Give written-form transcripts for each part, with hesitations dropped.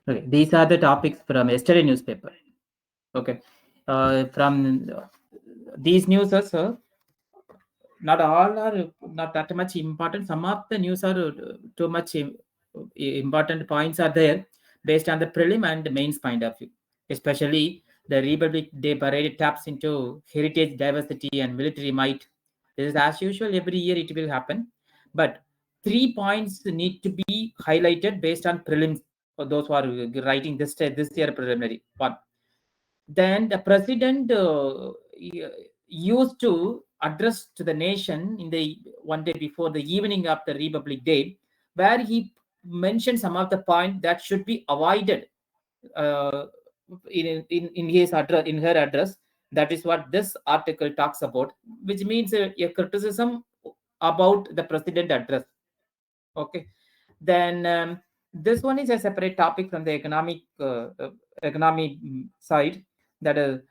Okay, these are the topics from yesterday newspaper. Okay, from these news also, not all are not that much important. Some of the news are too much important points are there based on the prelim and the mains point of view. Especially the Republic Day parade taps into heritage, diversity, and military might. This is as usual every year it will happen, but 3 points need to be highlighted based on prelims for those who are writing this year preliminary one. Then the president used to address to the nation in the one day before the evening of the Republic Day, where he mentioned some of the point that should be avoided uh, in his address, in her address. That is what this article talks about, which means a criticism about the president address. Okay, then this one is a separate topic from the economic side, that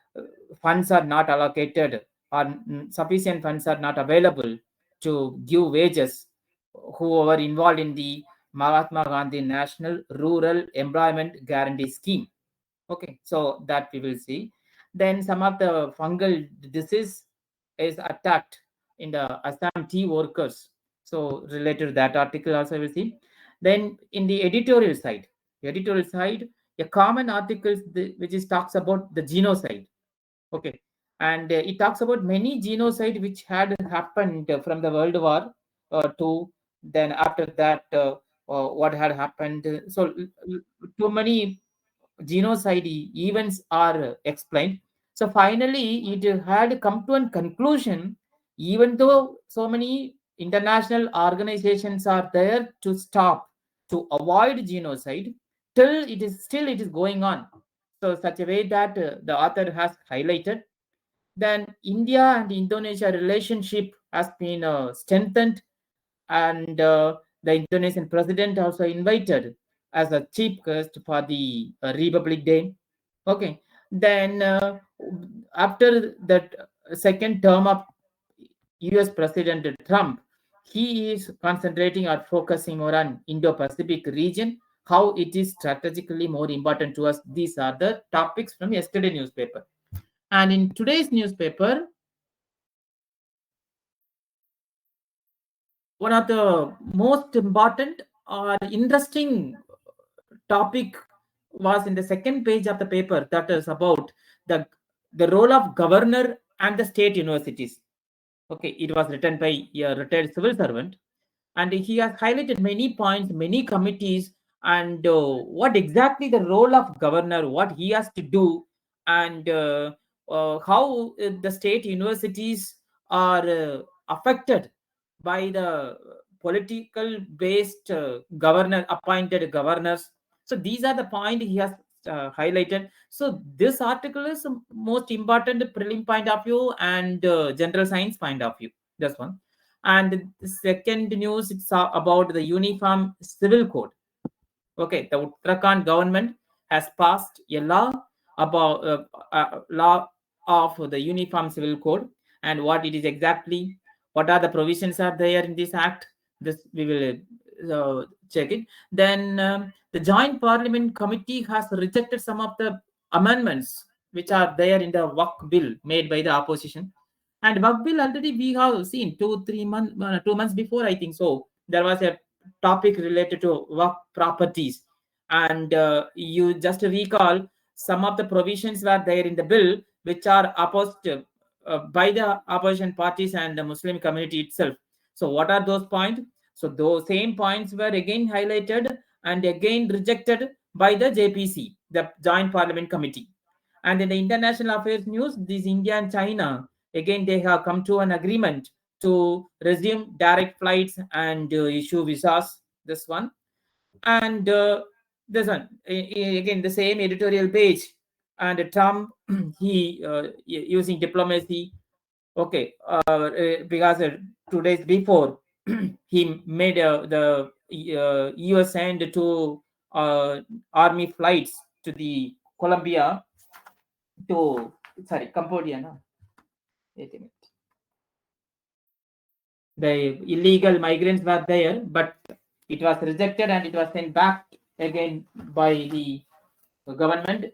funds are not allocated, or sufficient funds are not available to give wages who are involved in the Mahatma Gandhi National Rural Employment Guarantee Scheme. Okay, so that we will see. Then some of the fungal disease is attacked in the Assam tea workers. So related to that article also we will see. Then in the editorial side, a common article which is talks about the genocide. Okay, and it talks about many genocide which had happened from the World War II. Then after that, what had happened? So too many genocide events are explained. So finally, it had come to a conclusion, even though so many international organizations are there to stop, to avoid genocide, it is going on. So such a way that the author has highlighted. Then India and Indonesia relationship has been strengthened, and the Indonesian president also invited as a chief guest for the Republic Day. Okay, then after that second term of U.S. President Trump, he is concentrating or focusing more on Indo-Pacific region, how it is strategically more important to us. These are the topics from yesterday newspaper. And in today's newspaper, one of the most important or interesting topic was in the second page of the paper, that is about the the role of governor and the state universities. Okay, it was written by a retired civil servant, and he has highlighted many points, many committees, and what exactly the role of governor, what he has to do, and how the state universities are affected by the political based governor appointed governors. So these are the point he has highlighted. So this article is most important prelim point of view and general science point of view. That's one. And the second news, it's about the Uniform Civil Code. Okay, the Uttarakhand government has passed a law about law of the Uniform Civil Code, and what it is exactly, what are the provisions are there in this act. This we will check it. Then the Joint Parliament Committee has rejected some of the amendments which are there in the work bill made by the opposition. And work bill already we have seen 2 3 months 2 months before, I think so. There was a topic related to work properties, and you just recall some of the provisions were there in the bill which are opposed by the opposition parties and the Muslim community itself. So what are those points? So those same points were again highlighted and again rejected by the JPC, the Joint Parliament Committee. And in the international affairs news, this India and China, again they have come to an agreement to resume direct flights and issue visas. This one. And this one, again the same editorial page. And Trump, he using diplomacy. Okay, because 2 days before he made the US sent two army flights to the Colombia to Cambodia. No? Wait a minute. The illegal migrants were there, but it was rejected and it was sent back again by the government.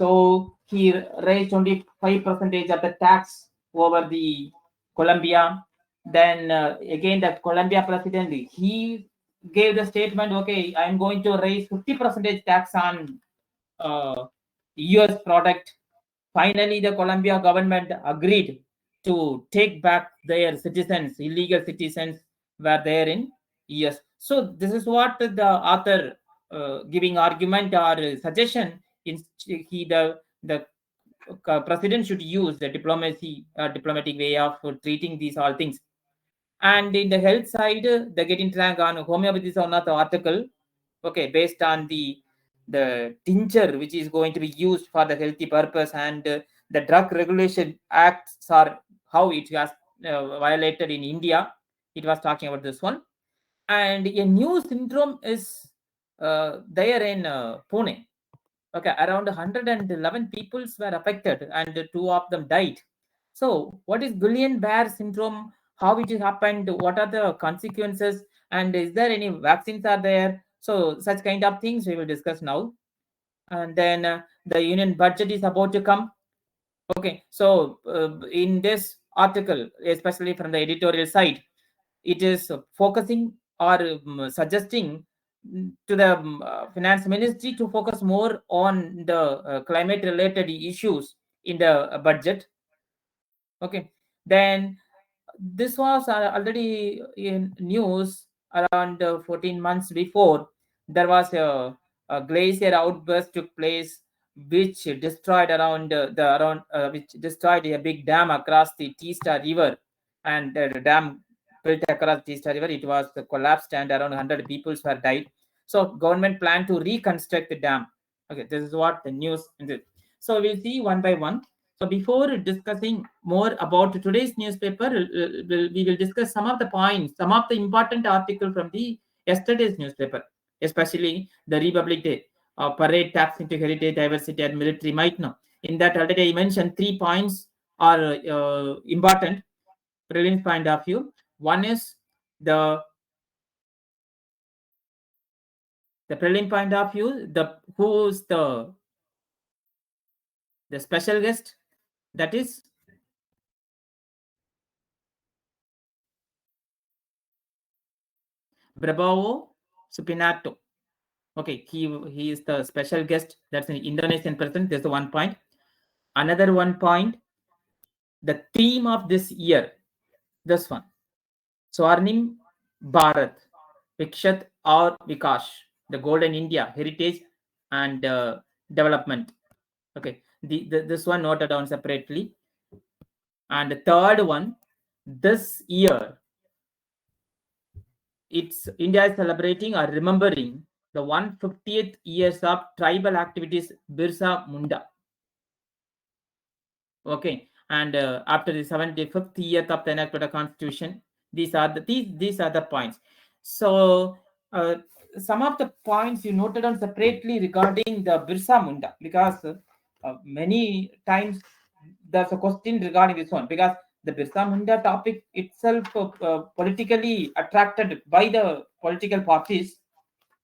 So he raised only 5% of the tax over the Colombia. Then again, the Colombia president, he gave the statement, okay, I'm going to raise 50% tax on US product. Finally, the Colombia government agreed to take back their citizens, illegal citizens were there in US. So this is what the author giving argument or suggestion in the president should use the diplomatic way of treating these all things. And in the health side, the getting track on homeopathy is another article, okay, based on the tincture which is going to be used for the healthy purpose, and the drug regulation acts are how it has violated in India. It was talking about this one. And a new syndrome is there in Pune. Okay, around 111 people were affected and two of them died. So, what is Guillain-Barré syndrome? How it happened? What are the consequences? And is there any vaccines are there? So, such kind of things we will discuss now. And then the union budget is about to come. Okay, so in this article, especially from the editorial side, it is focusing or suggesting to the finance ministry to focus more on the climate related issues in the budget. Okay, then this was already in news around 14 months before. There was a glacier outburst took place, which destroyed which destroyed a big dam across the Teesta River, and the dam built across Teesta River, it was collapsed and around 100 people were died. So government planned to reconstruct the dam. Okay, this is what the news is. So we'll see one by one. So before discussing more about today's newspaper, we will discuss some of the points, some of the important article from the yesterday's newspaper, especially the Republic Day, parade taps into heritage, diversity, and military might. Know. In that already I mentioned 3 points are important prelims point of view. One is the prelim point of view, who's the special guest, that is Brabao Supinato. Okay, he is the special guest. That's an Indonesian person. There's the 1 point. Another 1 point. The theme of this year. This one. Swarnim Bharat, Vikshat or Vikash. The Golden India, Heritage and Development. Okay, this one noted down separately. And the third one, this year, it's India is celebrating or remembering the 150th years of tribal activities Birsa Munda. Okay, and after the 75th year of the enactment of constitution, these are the points. So some of the points you noted on separately regarding the Birsa Munda, because many times there's a question regarding this one, because the Birsa Munda topic itself politically attracted by the political parties.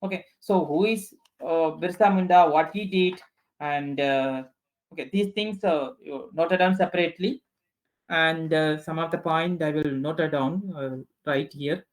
Okay, so who is Birsa Munda, what he did, and okay, these things noted down separately, and some of the point I will note it down right here.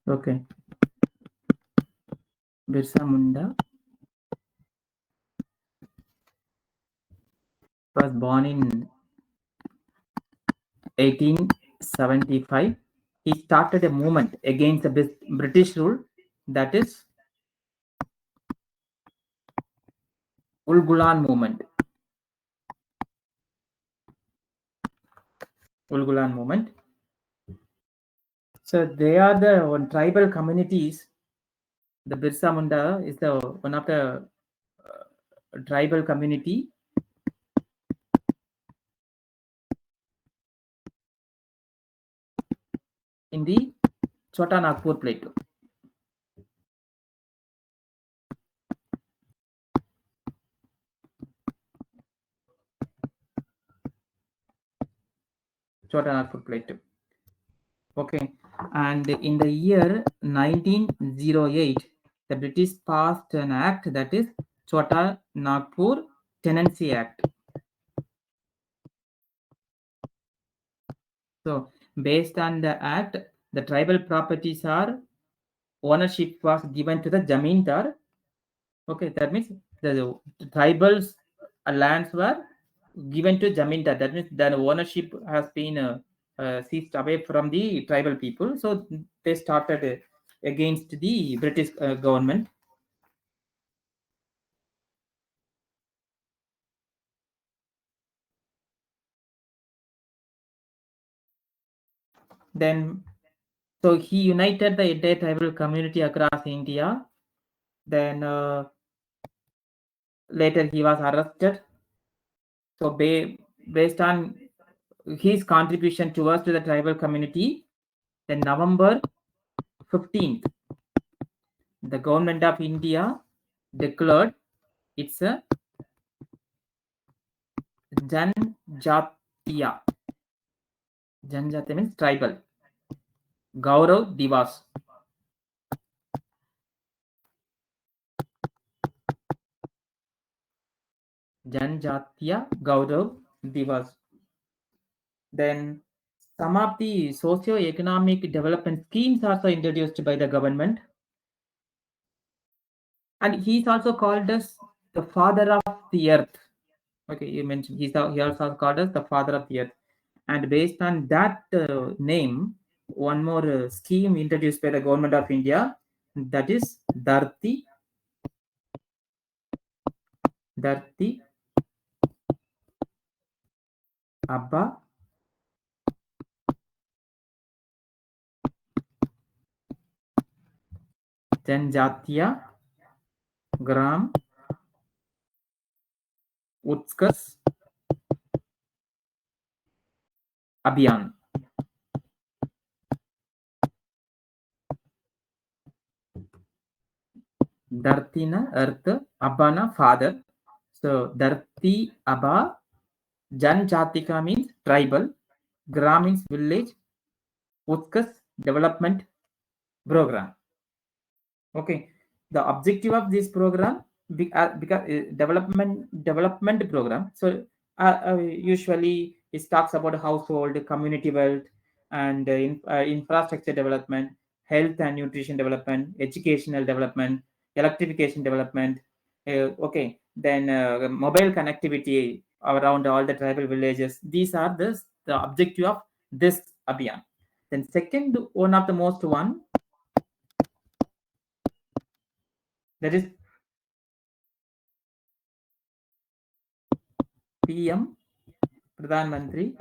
Okay. Birsa Munda was born in 1875. He started a movement against the British rule, that is Ulgulan movement. Ulgulan movement. So they are the one tribal communities. The Birsa Munda is the one of the tribal community in the Chota Nagpur plateau. Chota Nagpur plateau. Okay, and in the year 1908, the British passed an act, that is Chota Nagpur Tenancy Act. So, based on the act, the tribal properties are ownership was given to the Jamindar. Okay, that means the tribals lands were given to Jamindar. That means the ownership has been seized away from the tribal people. So they started against the British government. Then, so he united the entire tribal community across India. Then later he was arrested. So based on his contribution towards to the tribal community, then November 15th, the government of India declared it's a Janjatiya. Janjatiya means tribal. Gaurav Divas. Janjatiya Gaurav Divas. Then some of the socio-economic development schemes also introduced by the government. And he's also called as the father of the earth. Okay, you mentioned he also called as the father of the earth. And based on that name, one more scheme introduced by the government of India, that is Dharti Abba Janjatiya Gram Utskars Abhiyan. Dhartina earth, Abana father. So Dharti Abba Janjatika means tribal, Gram means village, Utkas development program. Okay, the objective of this program because development program. So usually it talks about household, community wealth, and infrastructure development, health and nutrition development, educational development, electrification development. Okay, then mobile connectivity around all the tribal villages. These are the objective of this abhiyan. Then second one of the most one, that is PM Pradhan Mantri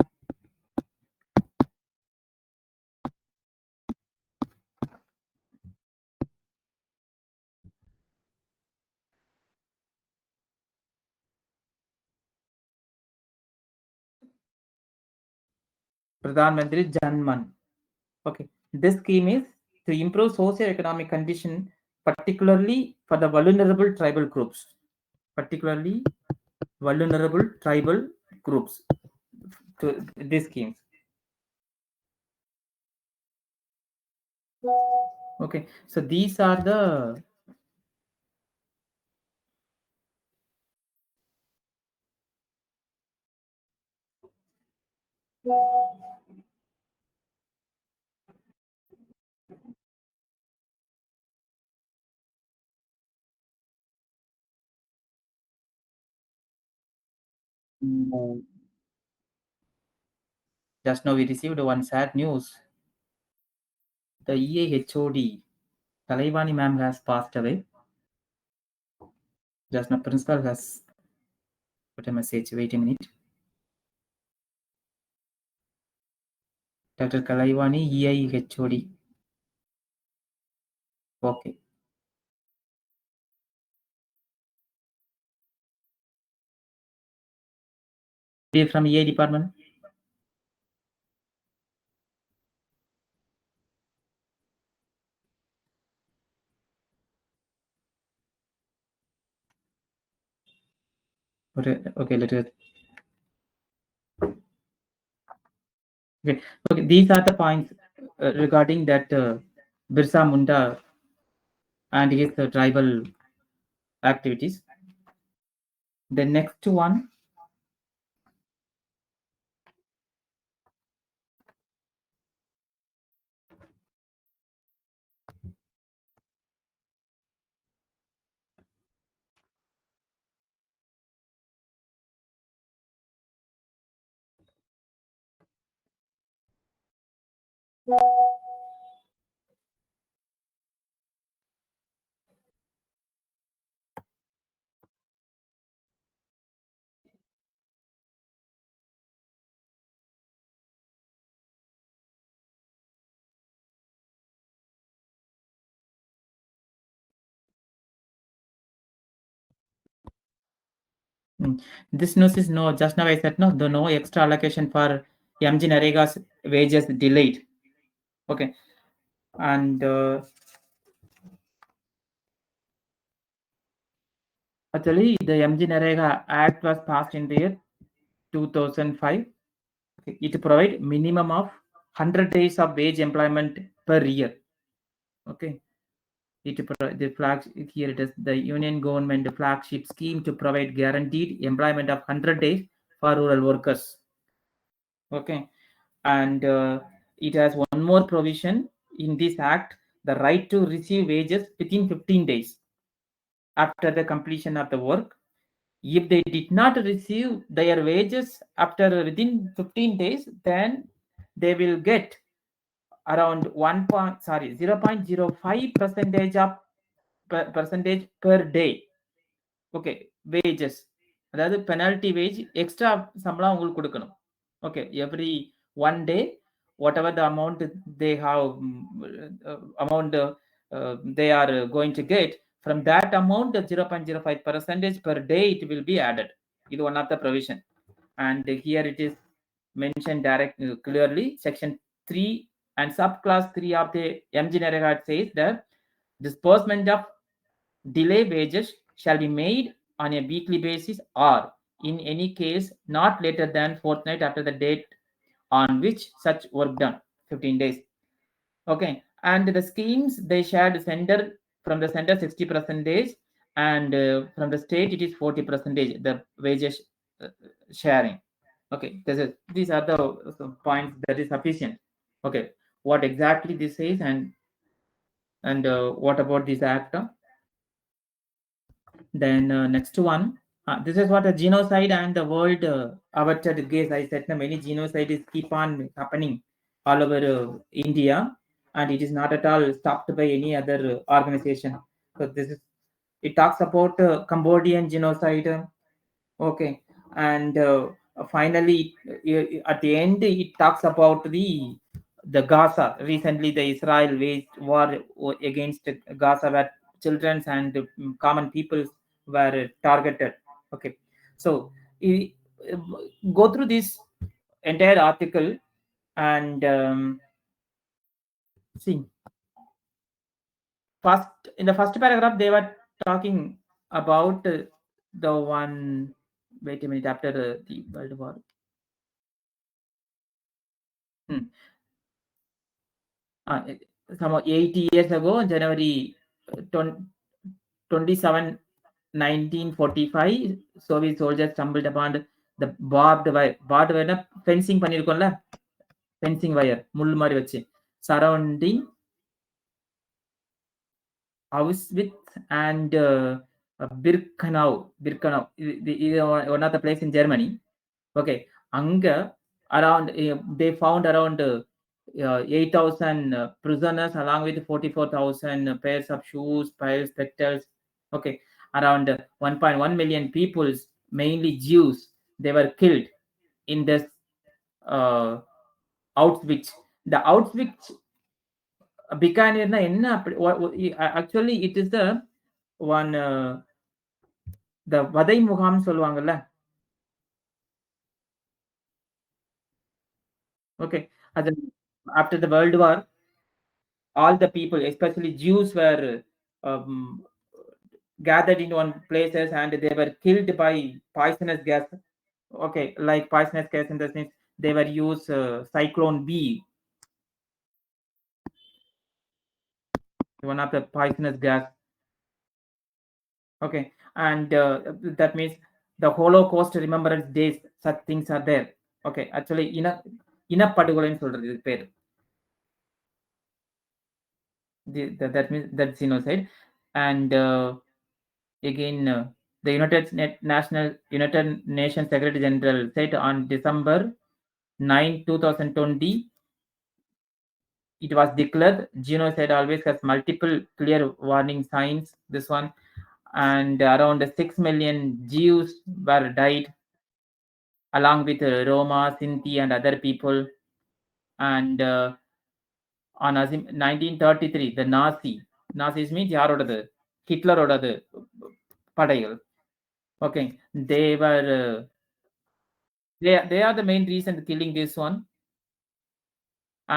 Pradhan Mantri Janman. Okay, this scheme is to improve socio-economic condition, particularly for the vulnerable tribal groups. Particularly vulnerable tribal groups. To these schemes. Okay, so these are the Just now we received one sad news. The EA Kalaivani ma'am has passed away. Just now principal has put a message. Wait a minute. Dr. Kalaivani, EIHOD. Okay. Be from EA department. Okay, let us. Okay, these are the points regarding that Birsa Munda and his tribal activities. The next one. This news is no, just now I said no, the no extra allocation for MG Narega's wages delayed. Okay. And actually, the MG Narega Act was passed in the year 2005. It provides minimum of 100 days of wage employment per year. Okay. The flag here it is the union government flagship scheme to provide guaranteed employment of 100 days for rural workers. Okay. And it has one more provision in this act, the right to receive wages within 15 days after the completion of the work. If they did not receive their wages after within 15 days, then they will get around 0.05 percentage per day. Okay, wages. அதாவது penalty wage extra சம்பளம் உங்களுக்கு கொடுக்கணும். Okay, every one day, whatever the amount they have, amount they are going to get, from that amount, 0.05 percentage per day, it will be added. It is one of the provision. And here it is mentioned clearly, section 3 and subclass 3 of the MG Narega says that disbursement of delay wages shall be made on a weekly basis or in any case not later than fortnight after the date on which such work done, 15 days. Okay. And the schemes, they shared sender, from the center 60 percentage, and from the state it is 40 percentage, the wages sharing. Okay, these are the points that is sufficient. Okay, what exactly this says, and what about this act? Then next one, this is what a genocide and the world averted gaze. I said many genocides keep on happening all over India, and it is not at all stopped by any other organization. So this is, it talks about Cambodian genocide. Okay, and finally at the end it talks about the Gaza. Recently, the Israel waged war against Gaza, where children and common people were targeted. Okay, so go through this entire article and see. First, in the first paragraph, they were talking about the one. Wait a minute. After the World War. Hmm. Some 80 years ago, January 27, 1945, Soviet soldiers stumbled upon the barbed wire. Barbed wire fencing பண்ணிருக்கோம்ல, fencing wire முள் மாதிரி வச்சு surrounding Auschwitz and Birkenau. Birkenau is one of the place in Germany. Okay, Anga around they found around 8,000 prisoners along with 44,000 pairs of shoes, piles, spectacles. Okay, around 1.1 million peoples, mainly Jews, they were killed in this uh, Auschwitz. The Auschwitz Bikanerna என்ன அப்படி actually it is the one the வதை முகாம் சொல்லுவாங்கல்ல. Okay, அது after the World War, all the people, especially Jews, were gathered in one places and they were killed by poisonous gas. Okay, like poisonous gas in the sense they were used Cyclone B, one of the poisonous gas. Okay, and that means the Holocaust Remembrance Days, such things are there. Okay, actually இனப்படுகொலைன்னு சொல்றது இது பேர். That means that's genocide. And again the United Nations Secretary General said on December 9, 2020, it was declared genocide always has multiple clear warning signs, this one. And around 6 million Jews were died along with Roma, Sinti and other people. And on 1933, the Nazis means யாரோடது, ஹிட்லரோடது படைகள். Okay, they were they are the main reason killing this one.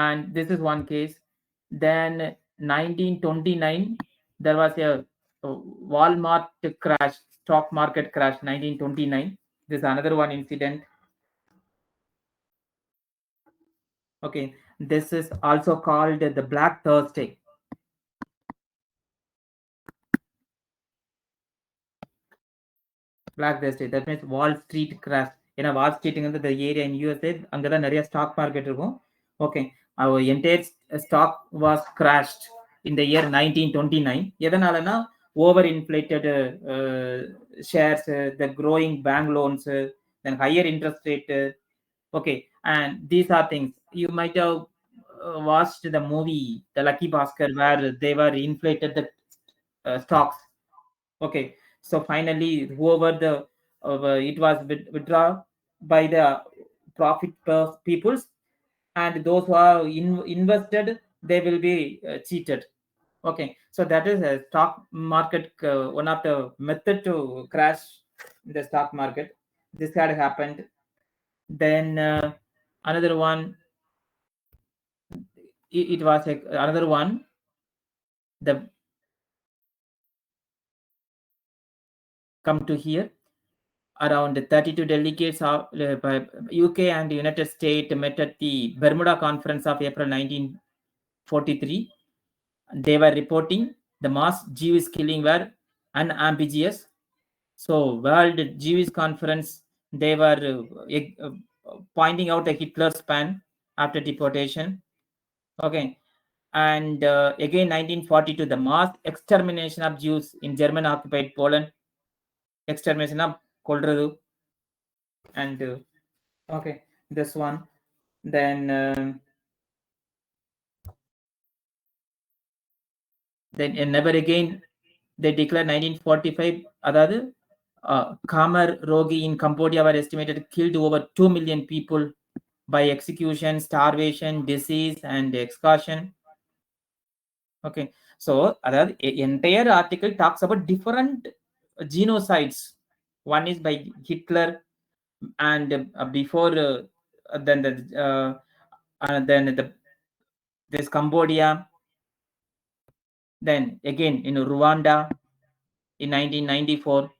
And this is one case. Then 1929, there was a Walmart crash, stock market crash, 1929. This is another one incident. Okay, this is also called the Black Thursday. Black Thursday, that means Wall Street crash. ஏன்னா வால் ஸ்ட்ரீட்டுங்கிறது the area in USA, அங்கே தான் நிறைய stock market இருக்கும். Okay, our entire stock was crashed in the year 1929. எதனாலனா over inflated shares, the growing bank loans, then higher interest rate. Okay, and these are things you might have watched the movie The Lucky Bhaskar, where they were inflated the stocks. Okay, so finally whoever the it was withdrawn by the profit peoples, and those who are invested, they will be cheated. Okay, so that is a stock market, one of the method to crash the stock market. This had happened. Then another one, it was another one, the come to here. Around 32 delegates of UK and United States met at the Bermuda Conference of April 1943. They were reporting the mass Jewish killing were unambiguous. So World Jewish Conference, they were pointing out a Hitler's plan after deportation. Okay, and again 1942, the mass extermination of Jews in German occupied Poland. Extermination of கொல்றது. And okay, this one. Then never again, they declared 1945. அதாவது Khmer Rogi in Cambodia were estimated killed over 2 million people by execution, starvation, disease and extortion. Okay, so அதாவது entire article talks about different genocides. One is by Hitler, and before then this Cambodia. Then again in Rwanda in 1994,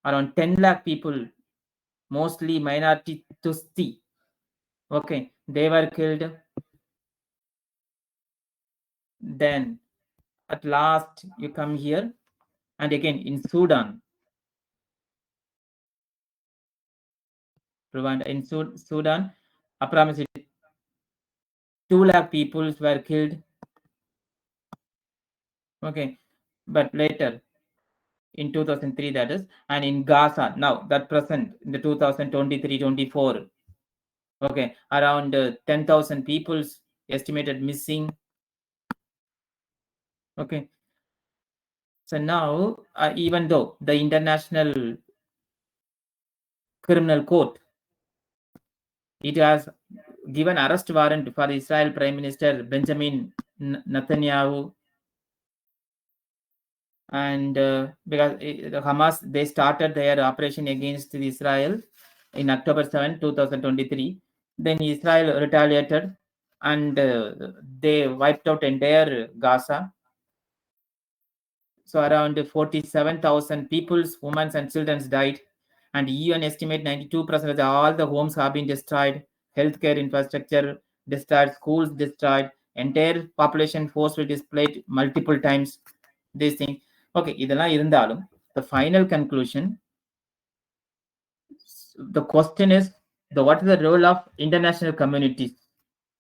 around 10 lakh people, mostly minority Tutsi. Okay, they were killed. Then at last you come here, and again in Sudan, Rwanda, in Sudan, approximately 2 lakh people were killed. Okay, but later in 2003, that is, and in Gaza now, that present in the 2023-24. Okay, around 10,000 people estimated missing. Okay, so now even though the International Criminal Court, it has given arrest warrant for Israel Prime Minister Benjamin Netanyahu, and because the Hamas, they started their operation against Israel in October 7, 2023. Then Israel retaliated, and they wiped out entire Gaza. So around 47,000 people, women and children died, and UN estimate 92% of all the homes have been destroyed, healthcare infrastructure destroyed, schools destroyed, entire population forcibly displaced multiple times. These things. Okay, இதெல்லாம் இருந்தாலும் the final conclusion, the question is, what is the role of international communities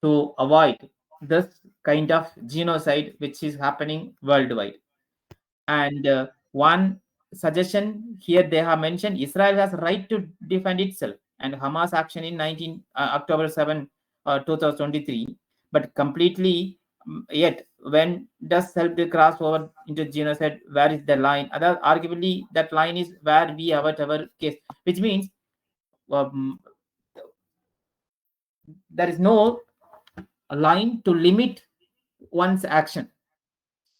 to avoid this kind of genocide which is happening worldwide? And one suggestion here, they have mentioned Israel has right to defend itself, and Hamas action in October 7, 2023, but completely yet when does help to cross over into genocide? Where is the line? Other arguably that line is where we have our case, which means um, there is no line to limit one's action.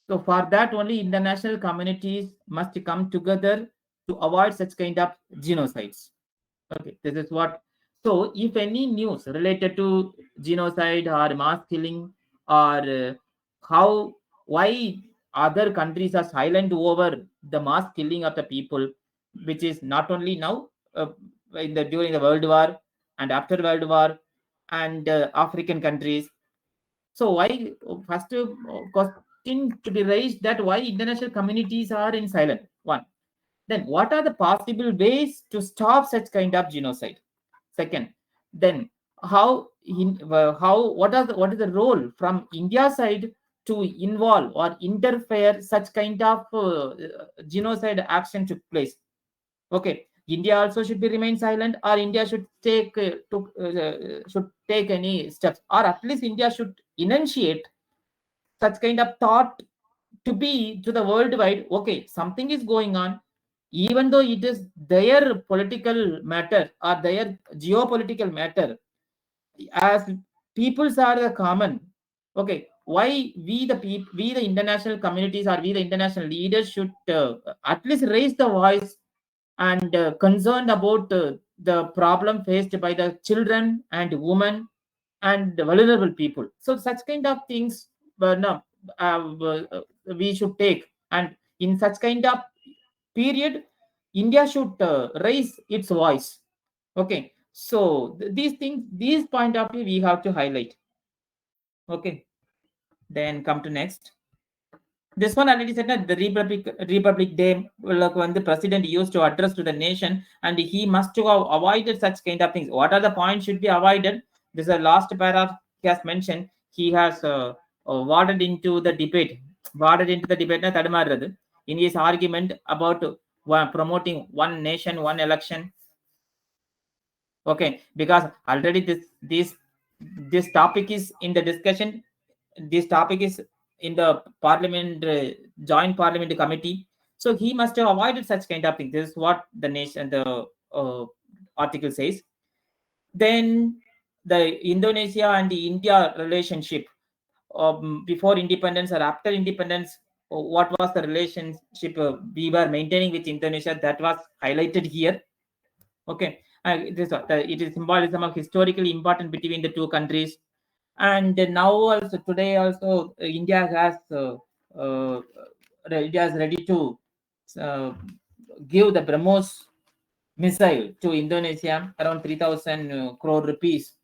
So for that only international communities must come together to avoid such kind of genocides. Okay, this is what. So if any news related to genocide or mass killing, or how, why other countries are silent over the mass killing of the people, which is not only now, uh, during the World War and after World War, and African countries. So why, first question to be raised, that why international communities are in silent? One. Then what are the possible ways to stop such kind of genocide? Second. Then what is the role from India side to involve or interfere such kind of genocide action took place? Okay, India also should be remain silent, or India should take any steps, or at least India should initiate such kind of thought to be to the worldwide. Okay, something is going on, even though it is their political matter or their geopolitical matter, as peoples are the common. Okay, why we the international communities, or we the international leaders should at least raise the voice and concerned about the problem faced by the children and women and the vulnerable people. So such kind of things, no, we should take, and in such kind of period, India should raise its voice. Okay, so these things, these point of view, we have to highlight. Okay, then come to next. This one already said that the Republic Day, like when the president used to address to the nation, and he must to have avoided such kind of things. What are the points should be avoided? This is the last paragraph he has mentioned. He has waded into the debate, in his argument about promoting one nation, one election. Okay, because already this topic is in the discussion. This topic is in the parliament, joint parliament committee. So he must have avoided such kind of thing. This is what the nation, the article says. Then the Indonesia and the India relationship, before independence or after independence, what was the relationship we were maintaining with Indonesia, that was highlighted here. Okay, it is symbolism of historically important between the two countries. And now also today also India has uh, India is ready to uh, give the BrahMos missile to Indonesia, around 3,000 crore rupees.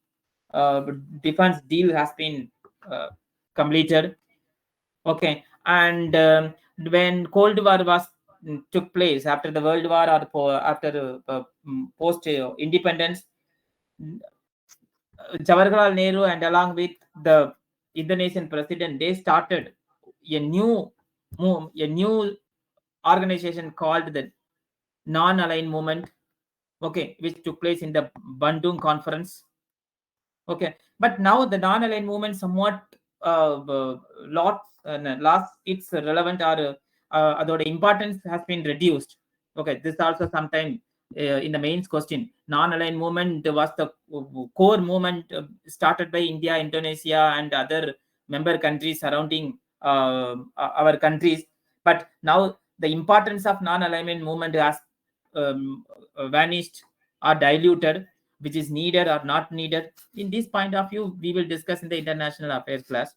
Defense deal has been uh, completed. Okay, and when Cold War was took place after the World War, or after post independence, Jawaharlal Nehru and along with the Indonesian president, they started a new move, a new organization called the non-aligned movement, okay, which took place in the Bandung conference. Okay, but now the non-aligned movement somewhat lost its relevant or the importance has been reduced. Okay, this also sometime in the mains question. Non-aligned movement was the core movement started by India, Indonesia, and other member countries surrounding our countries. But now the importance of non-alignment movement has vanished or diluted, which is needed or not needed. In this point of view, we will discuss in the international affairs class.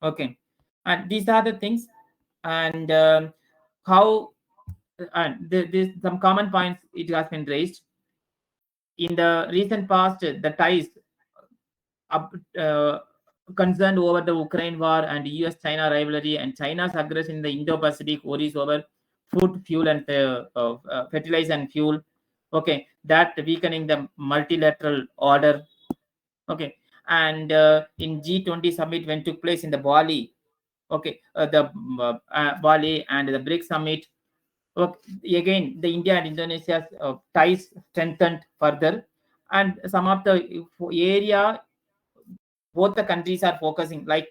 Okay, and these are the things, and how and there's some common points it has been raised in the recent past. The ties up, concerned over the Ukraine war and US-China rivalry and China's aggression in the Indo-Pacific worries over food, fuel, and fertilizer and fuel. Okay, that weakening the multilateral order. Okay, and in G20 summit when took place in the Bali. Okay, the Bali and the BRICS summit. Okay, again, the India and Indonesia's ties strengthened further, and some of the area both the countries are focusing, like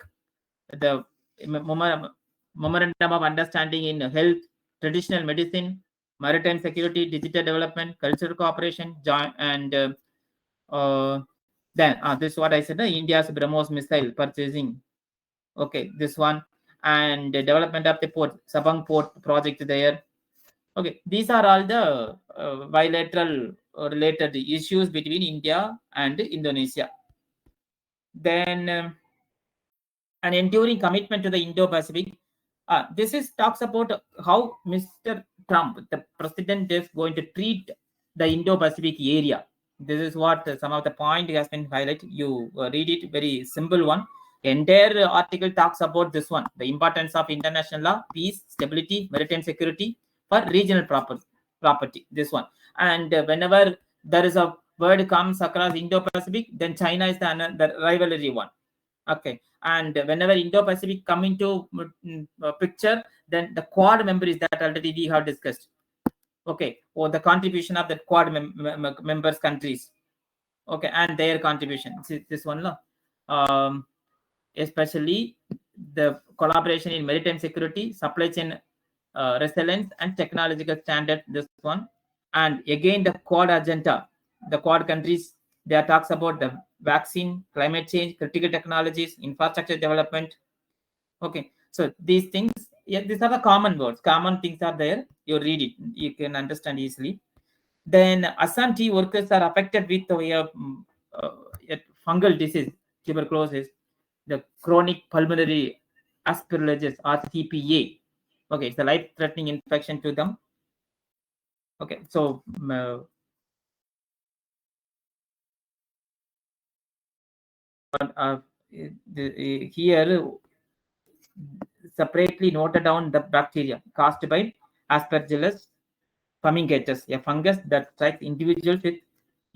the memorandum of understanding in health, traditional medicine, maritime security, digital development, cultural cooperation, and then this is what I said, India's BrahMos missile purchasing. Okay, this one, and the development of the port, Sabang port project there. Okay, these are all the bilateral related issues between India and Indonesia. Then an enduring commitment to the Indo-Pacific. This is talks about how Mr. Trump, the president, is going to treat the Indo-Pacific area. This is what some of the point has been highlighted. You read it, very simple one. Entire article talks about this one: the importance of international law, peace, stability, maritime security for regional property. This one, and whenever there is a word comes across Indo-Pacific, then China is the rivalry one. Okay, and whenever Indo-Pacific come into picture, then the Quad member is that already we have discussed. Okay, or the contribution of the Quad members countries. Okay, and their contribution. This one, especially the collaboration in maritime security, supply chain resilience, and technological standard. This one, and again the Quad agenda. The Quad countries, there talks about the vaccine, climate change, critical technologies, infrastructure development. Okay, so these things, yeah, these are the common words, common things are there. You read it, you can understand easily. Then Assam tea workers are affected with fungal disease, tuberculosis, the chronic pulmonary aspergillosis or CPA. Okay, it's a life-threatening infection to them. Okay, so here separately noted down the bacteria caused by Aspergillus fumigatus, a fungus that strikes individuals with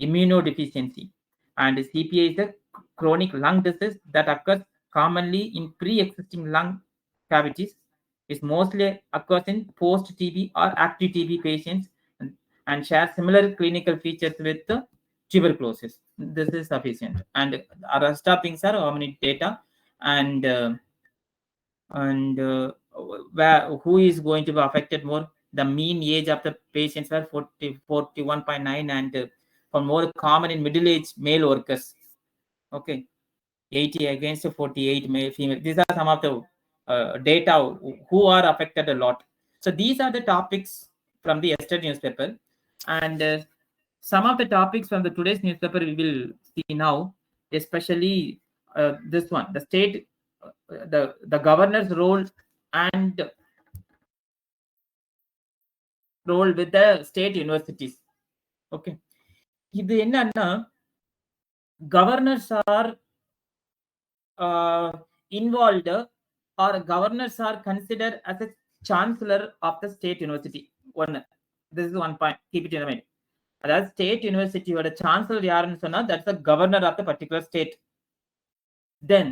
immunodeficiency. And CPA is a chronic lung disease that occurs commonly in pre-existing lung cavities. It mostly occurs in post-TB or active TB patients and shares similar clinical features with tuberculosis. This is sufficient. And the rest of things are how many data and where who is going to be affected more. The mean age of the patients were 41.9, and for more common in middle-aged male workers. Okay, 80 against 48 male female. These are some of the data who are affected a lot. So these are the topics from the yesterday newspaper, and some of the topics from the today's newspaper we will see now, especially this one, the state, the governor's role and role with the state universities. Okay, இது என்னன்னா, governors are involved, or governors are considered as a chancellor of the state university. One, this is one point, keep it in mind. அதாவது state யூனிவர்சிட்டியோட chancellor யாருன்னு சொன்னா, that's the governor of the particular state. Then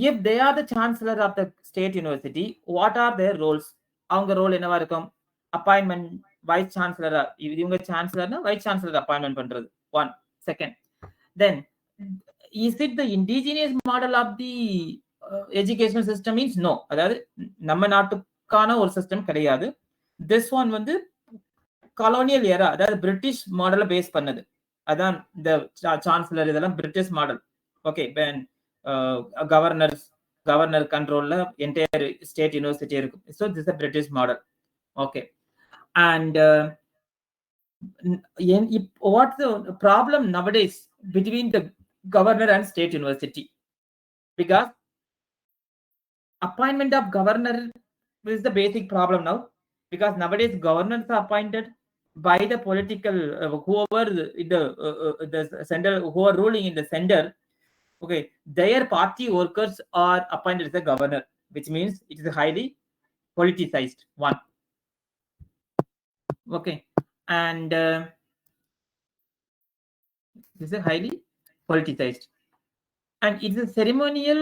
if they are the chancellor of the state university, what are their roles? அவங்க role என்னவா இருக்கும்? Appointment vice சான்சலரா, இவங்க சான்சலர்னா vice chancellor appointment பண்றது. One. Second, then is it the indigenous model of the educational system? Means no. அதாவது நம்ம நாட்டுக்கான ஒரு சிஸ்டம் கிடையாது. திஸ் ஒன் வந்து காலோனியல் ஏரா, அதாவது பிரிட்டிஷ் மாடலை பேஸ் பண்ணது. அதான் இந்த சான்சலர் இதெல்லாம் பிரிட்டிஷ் மாடல். ஓகே, கவர்னர் கண்ட்ரோல்ல என்டையர் ஸ்டேட் யூனிவர்சிட்டி இருக்கு. So this a British model. Okay, and what's the problem nowadays between the governor and state university? Because appointment of governor is the basic problem now, because nowadays governors are appointed by the political whoever the center, who are ruling in the center. Okay, their party workers are appointed as the governor, which means it is highly politicized one. Okay, and this is highly politicized, and it's a ceremonial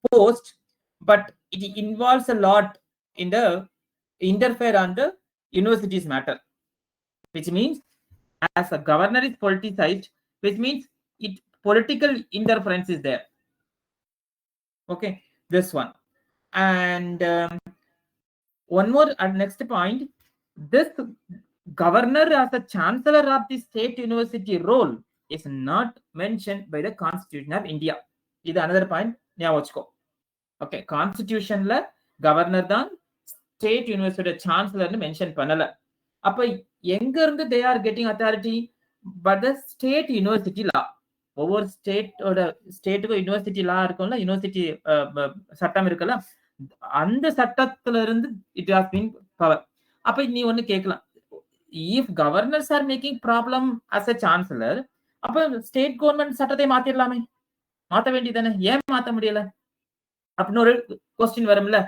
post, but it involves a lot in the interfere on the university's matter, which means as a governor is politicized, which means it political interference is there. Okay, this one. And one more next point, this governor as a chancellor of the state university role is not mentioned by the Constitution of India. இது another point ஞாபகம் வச்சுக்கோ. Okay, கான்ஸ்டிடியூஷன்ல governor தான் state யூனிவர்சிட்டியோட சான்சலர்னு mention பண்ணல. அப்ப எங்க இருந்து they are getting authority? But the state university law. ஒவ்வொரு ஸ்டேட்டுக்கும் யூனிவர்சிட்டி லா இருக்கும்ல, யூனிவர்சிட்டி சட்டம் இருக்குல்ல, அந்த சட்டத்துல இருந்து இட் ஹாஸ் பீன் பவர். அப்ப நீ ஒண்ணு கேட்கலாம், if governors are making problem as a chancellor, அப்ப ஸ்டேட் கவர்மெண்ட் சட்டத்தை மாத்திரலாமே, மாத்த வேண்டியதானே, ஏன் மாத்த முடியல அப்படின்னு ஒரு கொஸ்டின் வரும்ல.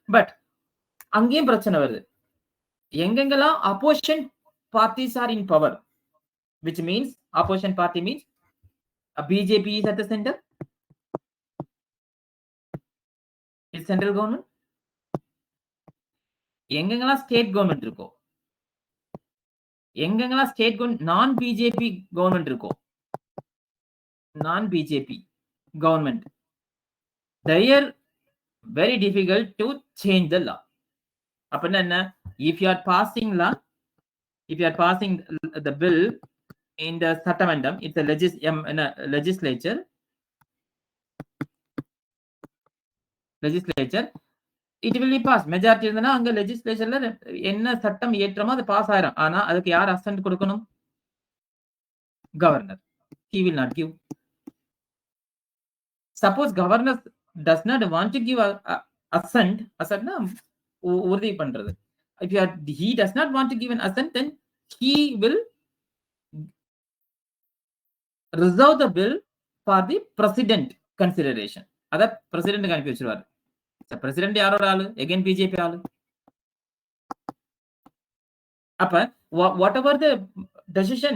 பட் அங்கேயும் பிரச்சனை வருது. எங்கெங்கெல்லாம் opposition parties are in power, which means opposition party means a BJP is at the center, is central government. எங்கெங்கெல்லாம் ஸ்டேட் கவர்மெண்ட் இருக்கோ, எங்கெங்கெல்லாம் ஸ்டேட் கவர்மெண்ட் நான் பிஜேபி கவர்மெண்ட் இருக்கோ, நான் BJP government, they are very difficult to change the law. அப்படின்னா என்ன? if you are passing law, if you are passing the bill in the சட்டமன்றம், it's a legislature, it will be passed. Majority இருந்தனா அங்க லெஜிஸ்லேச்சர்ல என்ன சட்டம் ஏற்றமோ அது pass ஆயிரும். ஆனா அதுக்கு யார் அசென்ட் கொடுக்கணும்? Governor. he will not give. suppose governor does not want to give assent, assentனா உறுதி பண்றது. if he does not want to give an assent, then he will reserve the bill for the president consideration. அத president அனுப்பி வச்சிருவாரு. President யாரோட ஆளு? again BJP ஆளு. அப்ப whatever the decision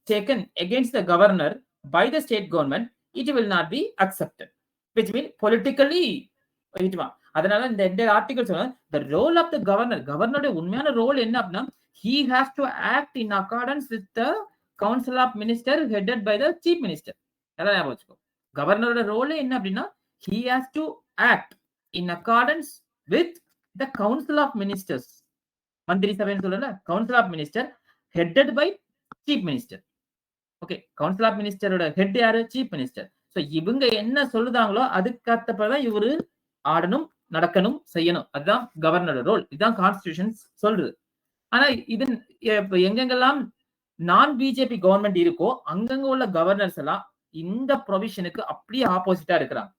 taken against the governor by the state government, it will not be accepted, which means politically. அதனால இந்த article சொல்ல, the role of the governor உண்மையான ரோல் என்ன அப்படின்னா, he has to act in accordance with the council of ministers headed by the chief minister. அதான் ஞாபகம் வச்சுக்கோ. கவர்னரோட role என்ன அப்படின்னா, he has to act in accordance with the council of ministers. மந்திரி சபைன்னு சொல்லல, council of minister headed by chief minister. Okay, council of மினிஸ்டரோட head யாரு? Chief minister. So இவங்க என்ன சொல்லுதாங்களோ அதுக்கேற்றப்பதான் இவரு ஆடணும், நடக்கணும், செய்யணும். அதுதான் கவர்னரோட ரோல். இதுதான் கான்ஸ்டிடியூஷன் சொல்றது. ஆனா இது எங்கெங்கெல்லாம் நான் பிஜேபி கவர்மெண்ட் இருக்கோ அங்கங்க உள்ள கவர்னர்ஸ் எல்லாம் இந்த ப்ரொவிஷனுக்கு அப்படியே ஆப்போசிட்டா இருக்கிறாங்க.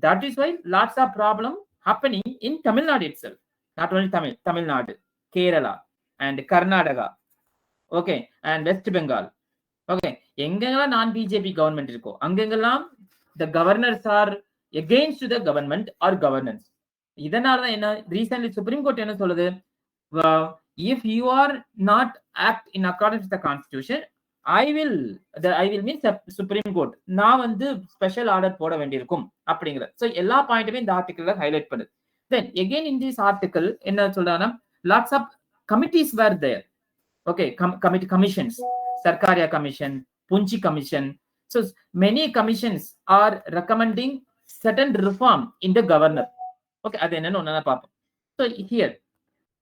That is why lots of problem happening in Tamil Nadu itself. Not only Tamil Nadu, Kerala and Karnataka, okay, and West Bengal. Okay, எங்கெங்கெல்லாம் நான் பிஜேபி கவர்மெண்ட் இருக்கோ அங்கெங்கெல்லாம் the governors are against the government or governance. இதனாலதான் என்ன, ரீசன்ட்லி சுப்ரீம் கோர்ட் என்ன சொல்லுது, if you are not act in accordance with the constitution, I will mean supreme court, நான் வந்து special order போட வேண்டியிருக்கும் அப்படிங்கிற. ஸோ எல்லா பாயிண்ட்டுமே இந்த ஆர்டிகல்ல ஹைலைட் பண்ணுது. Then again in this article, என்ன சொல்றாங்கன்னா, lots of committees were there. Okay, committee commissions, Sarkaria Commission, Punchi Commission. So many commissions are recommending certain reform in the governor. Okay, அது என்னன்னு ஒண்ணா பார்ப்போம். So here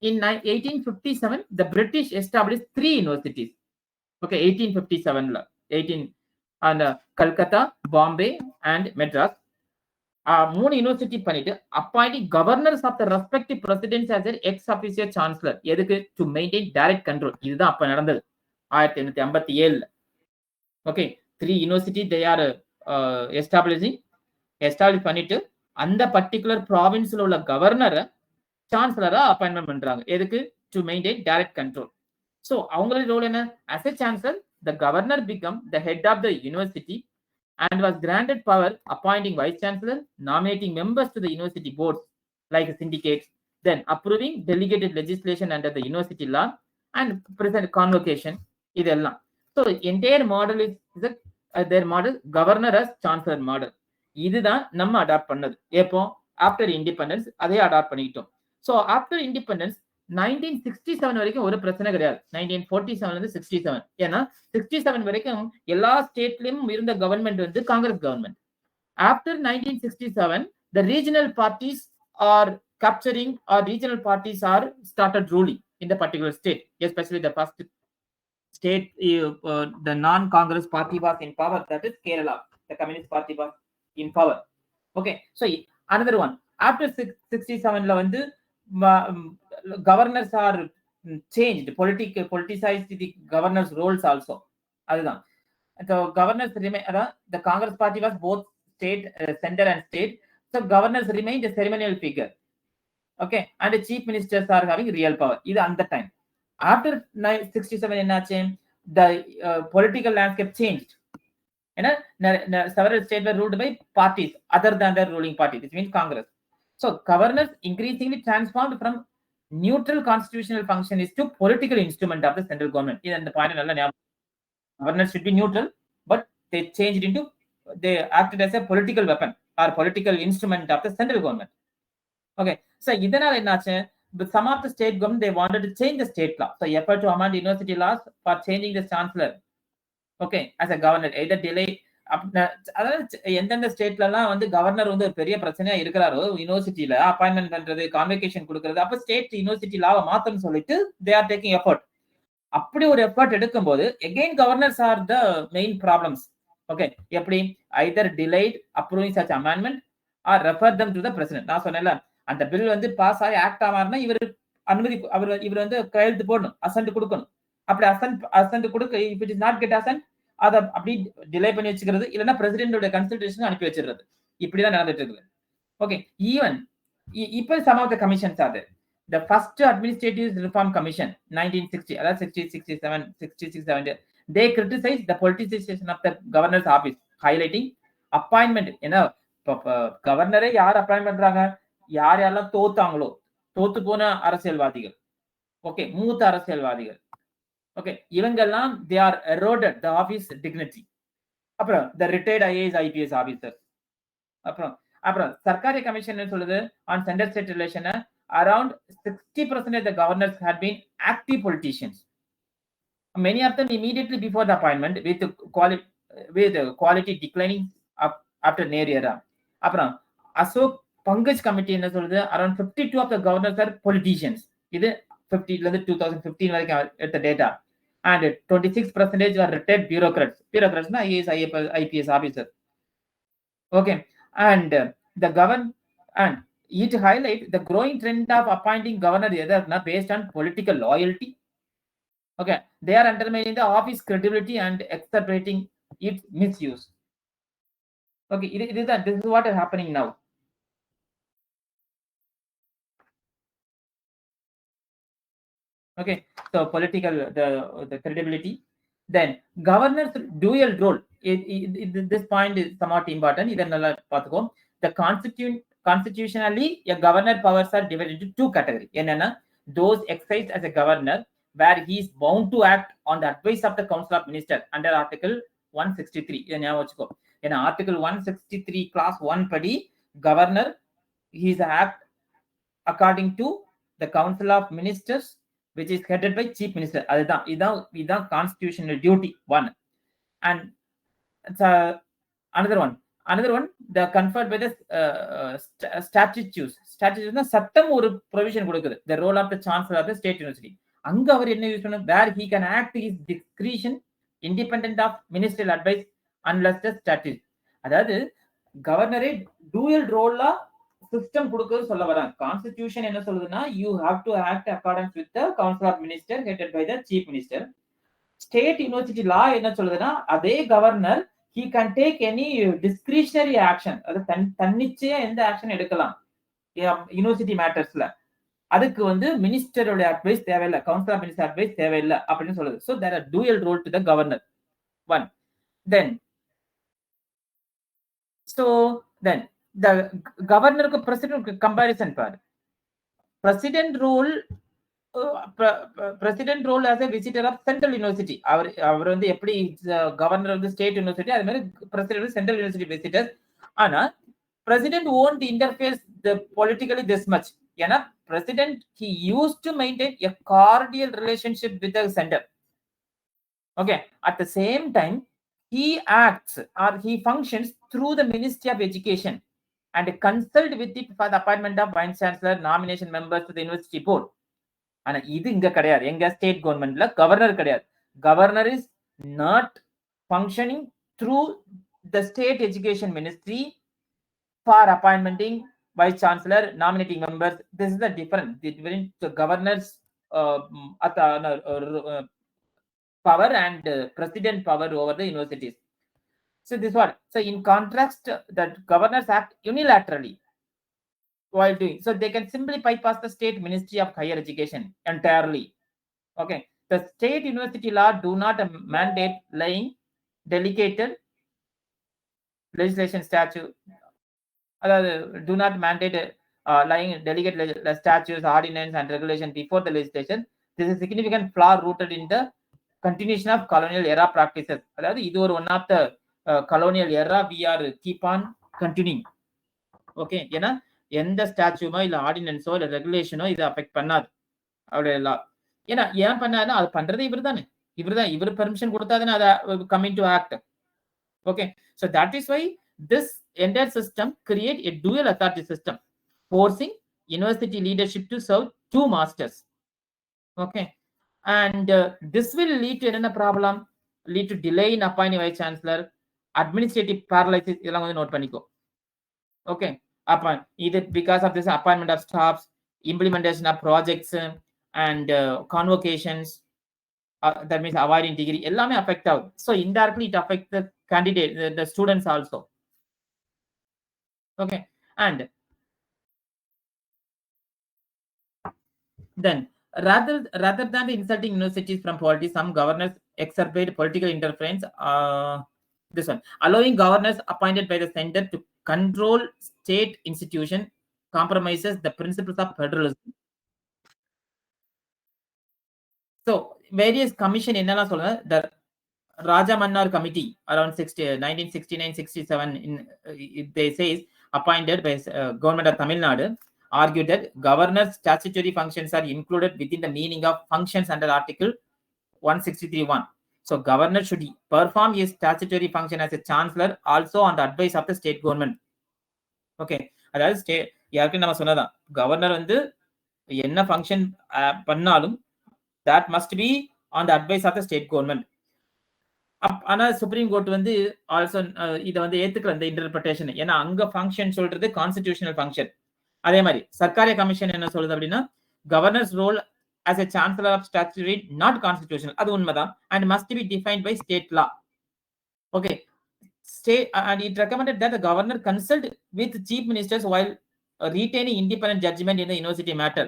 in 1857, the British established 3 universities. Okay, 1857 la 18 and Calcutta, Bombay and Madras. 3 university பண்ணிட்டு appointing governors of the respective presidents as ex official chancellor. எதுக்கு? To maintain direct control. இதுதான் அப்ப நடந்தது 1857. Okay, 3 university they are establish பண்ணிட்டு அந்த particular ப்ராவின்ஸ்ல உள்ள கவர்னரை சான்சலரா appointment பண்றாங்க. எதுக்கு? To maintain direct control. So அவங்களோட ரோல் என்ன? As a chancellor the governor become the head of the university and was granted power appointing vice chancellor, nominating members to the university boards like syndicates, then approving delegated legislation under the university law and present convocation. இதெல்லாம். So entire model is their model, governor as chancellor model. இதுதான் நம்ம adapt பண்ணது. எப்போ? After independence அதே adapt பண்ணிட்டோம். So after independence 1967 வரைக்கும் ஒரு பிரச்சனை கிடையாது. 1947 67. ஏன்னா 67 வரைக்கும் எல்லா ஸ்டேட்லயும் இருந்த கவர்மெண்ட் வந்து Congress government. After 1967 the regional parties are capturing or regional parties are started ruling in the particular state, especially the first state the non-Congress party was in power, that is Kerala. The Communist Party was in power. Okay, so another one after 67 la வந்து governors are changed, politicized the governors roles also. அதுதான். So governors remain, the Congress party was both state, center and state. So governors remain the ceremonial figure. Okay, and the chief ministers are having real power. இது அந்த time. After 67 என்னாச்சு? The political landscape changed. Several states were ruled by parties other than the ruling party, which means Congress. So governors increasingly transformed from neutral constitutional function is to political instrument of the central government. In the point, governors should be neutral, but they changed into, they acted as a political weapon or political instrument of the central government. Okay, so இதனால என்னாச்சு? But some of the state government they wanted to change the state law. So effort to amend university laws for changing the chancellor. Okay, as a governor, either delay. அதாவது எந்தெந்த ஸ்டேட்ல எல்லாம் வந்து governor வந்து ஒரு பெரிய பிரச்சனையா இருக்கிறாரோ யூனிவர்சிட்டியில அப்பாயின்மெண்ட் பண்றது, கான்வெகேஷன் கொடுக்கறது, அப்ப ஸ்டேட் யூனிவர்சிட்டி லாவை மாத்தணும்னு சொல்லிட்டு தே ஆர் டேக்கிங் எஃபர்ட். அப்படி ஒரு எஃபர்ட் எடுக்கும்போது again governors are the main problems. Okay, எப்படி? Either delay approving such amendment or refer them to the president. நான் சொன்னேன்ல, அந்த பில் வந்து பாஸ் ஆகி ஆக்ட் ஆமாருன்னா இவர் அனுமதி, இவர் வந்து கையெழுத்து போடணும், அசன்ட் கொடுக்கணும். அப்படி அசன்ட் கொடுக்க, if it is not get assent, அதை அப்படி டிலே பண்ணி வச்சுக்கிறது, இல்லைன்னா பிரசிடென்டோட கன்சல்டேஷன் அனுப்பி வச்சிருக்கிறது. இப்படிதான் நடந்துட்டு இருக்குது. ஓகே, ஈவன் இப்ப some of the commissions are there. The first administrative reform commission 1960, அதாவது 67 they criticized the politicization of the governor's office, highlighting appointment. ஏன்னா கவர்னரே யார் அப்பாயின்ட் பண்றாங்க? யார் யாரெல்லாம் தோத்தாங்களோ, தோத்து போன அரசியல்வாதிகள், ஓகே, மூத்த அரசியல்வாதிகள், ஓகே, இவங்கெல்லாம் they are eroded the office dignity. அப்புறம் the retired IAS IPS officer. அப்புறம் சர்க்காரி கமிஷன் சொல்லுது on central state relation, around 60% of the governors had been active politicians. Many of them immediately before the appointment, with quality declining up after near era. அப்புறம் Ashok Pankaj committee என்ன சொல்லுது? around 52 of the governors are politicians. இது 50 ல இருந்து 2015 வரைக்கும் எடுத்த data. And 26% are retired bureaucrats. Bureaucrats na IAS IPS officer. Okay, and the and it highlight the growing trend of appointing governor based on political loyalty. Okay, they are undermining the office credibility and exacerbating its misuse. Okay, this is what is happening now. Okay, so political, the credibility. Then governor's dual role. This point is somewhat important. The constitutionally, a governor powers are divided into 2 categories. Those exercised as a governor, where he is bound to act on the advice of the Council of Ministers under Article 163. Article 163 class 1 padi, governor, he is act according to the Council of Ministers, which is headed by Chief Minister. இதுதான் constitutional duty one. And another one, the conferred by the statutes. சட்டம் ஒரு provision கொடுக்குது, the role of the chancellor of the state university. அங்க அவர் என்ன use பண்ண, where he can act his discretion independent of ministerial advice unless the statute. அதாவது கவர்னரே dual ரோலா system கொடுக்குறது சொல்ல வராங்க. கான்ஸ்டிடியூஷன் என்ன சொல்லுதுன்னா, you have to act accordance with the council of minister headed by the chief minister. State university law என்ன சொல்லுதுன்னா, அதே governor he can take any discretionary action, அது தன்னிச்சையா எந்த ஆக்ஷன் எடுக்கலாம் யூனிவர்சிட்டி மேட்டர்ஸ்ல. அதுக்கு வந்து மினிஸ்டரோட அட்வைஸ் தேவையில்லை, கவுன்சில் ஆஃப் மினிஸ்டர் அட்வைஸ் தேவையில்லை அப்படின்னு சொல்லுது. So there are dual role to the governor one. Then the கவர்னருக்கு பிரசிடென்ட் கம்பாரிசன் பாரு. President role as a visitor of central university. அவர் வந்து எப்படி கவர்னர் வந்து ஸ்டேட் யூனிவர்சிட்டி, அது மாதிரி பிரசிடென்ட் சென்ட்ரல் யூனிவர்சிட்டி விசிட்டர். ஆனா president won't interfere the politically this much. ஏன்னா president he used to maintain a cordial relationship with the center. Okay, at the same time he acts or he functions through the Ministry of Education and consult with it for the appointment of vice chancellor, nomination members to the university board. ஆனா இது இங்க கிடையாது. எங்க state கவர்மெண்ட்ல governor கிடையாது. Governor is not functioning through the state education ministry for appointmenting vice chancellor, nominating members. This is the difference between the governor's power and president power over the universities. So this one. So in contrast, that governors act unilaterally while doing so, they can simply bypass the state ministry of higher education entirely. Okay, the state university law do not mandate laying delegated legislation statute, do not mandate lying delegate statutes, ordinance and regulation before the legislation. This is a significant flaw rooted in the continuation of colonial era practices. அதாவது இது ஒரு one of the colonial era we are keep on continuing. Okay, ஏன்னா எந்த ஸ்டாச்சுமோ இல்ல ஆர்டினன்ஸோ இல்ல ரெகுலேஷனோ இதை affect பண்ணாது அவருடைய லா. ஏன்னா ஏன் பண்ணாதுன்னா, அது பண்றது இவர் தானே, இவர் பெர்மிஷன் கொடுத்தாதானே அதை coming to act. Okay, so that is why this entire system create a dual authority system forcing university leadership to serve two masters. Okay, and this will lead to என்ன problem, lead to delay in appointing vice chancellor, administrative paralysis, இதெல்லாம் வந்து note பண்ணிக்கோ. Okay, either because of this appointment of staffs, implementation of projects and convocations, that means avoiding degree, எல்லாமே affect ஆகுது. So indirectly it affects the candidate, the students also. Okay, and then rather than the insulting universities from politics, some governors exacerbate political interference. This one, allowing governors appointed by the center to control state institution compromises the principles of federalism. So various commission என்னெல்லாம் சொல்லுங்க, the Raja Mannar committee around 1969-67 they says appointed by government of Tamil Nadu argued that governors statutory functions are included within the meaning of functions under article 163(1). So governor should perform his statutory function as a chancellor also on the advice of the state government. Okay, அதாவது state யாருக்கு நம்ம சொன்னதான், governor வந்து என்ன function பண்ணாலும் that must be on the advice of the state government. ஆனா supreme court வந்து also இதை வந்து ஏத்துக்கல இந்த இன்டர்பிரேஷன். ஏன்னா அங்க ஃபங்க்ஷன் சொல்றது கான்ஸ்டிடியூஷனல் ஃபங்க்ஷன். அதே மாதிரி சர்க்காரிய கமிஷன் என்ன சொல்லுது அப்படின்னா, governors role as a chancellor of statutory not constitutional, அது உண்மைதான், and must be defined by state law. Okay, state and it recommended that the governor consult with chief ministers while retaining independent judgment in the university matter.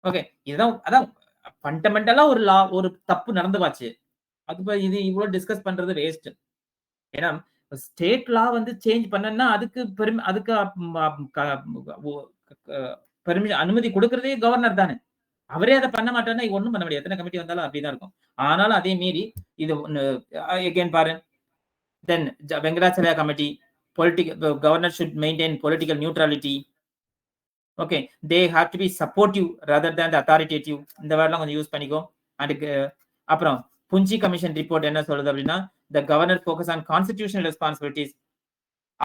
Okay, இதுதான் அதான் ஃபண்டமெண்டலா ஒரு லா, ஒரு தப்பு நடந்து பாச்சு, அது இது இவ்வளவு டிஸ்கஸ் பண்றது வேஸ்ட். ஏன்னா ஸ்டேட் லா வந்து சேஞ்ச் பண்ணனா அதுக்கு பெர்மிஷன் அனுமதி கொடுக்கறதே கவர்னர் தானே. அவரே அதை பண்ண மாட்டாருன்னா ஒண்ணும் பண்ண முடியாது. எத்தனை கமிட்டி வந்தாலும் அப்படிதான் இருக்கும். ஆனாலும் அதே மீறி இது எகைன் பாரு, then Venkatachaliah committee, political governor should maintain political neutrality. Okay, they have to be supportive rather than the authoritative. இந்த வேர்ட்லாம் கொஞ்சம் யூஸ் பண்ணிக்கோ. அண்ட் அப்புறம் புஞ்சி கமிஷன் ரிப்போர்ட் என்ன சொல்லுது அப்படின்னா, the governor focus on constitutional responsibilities,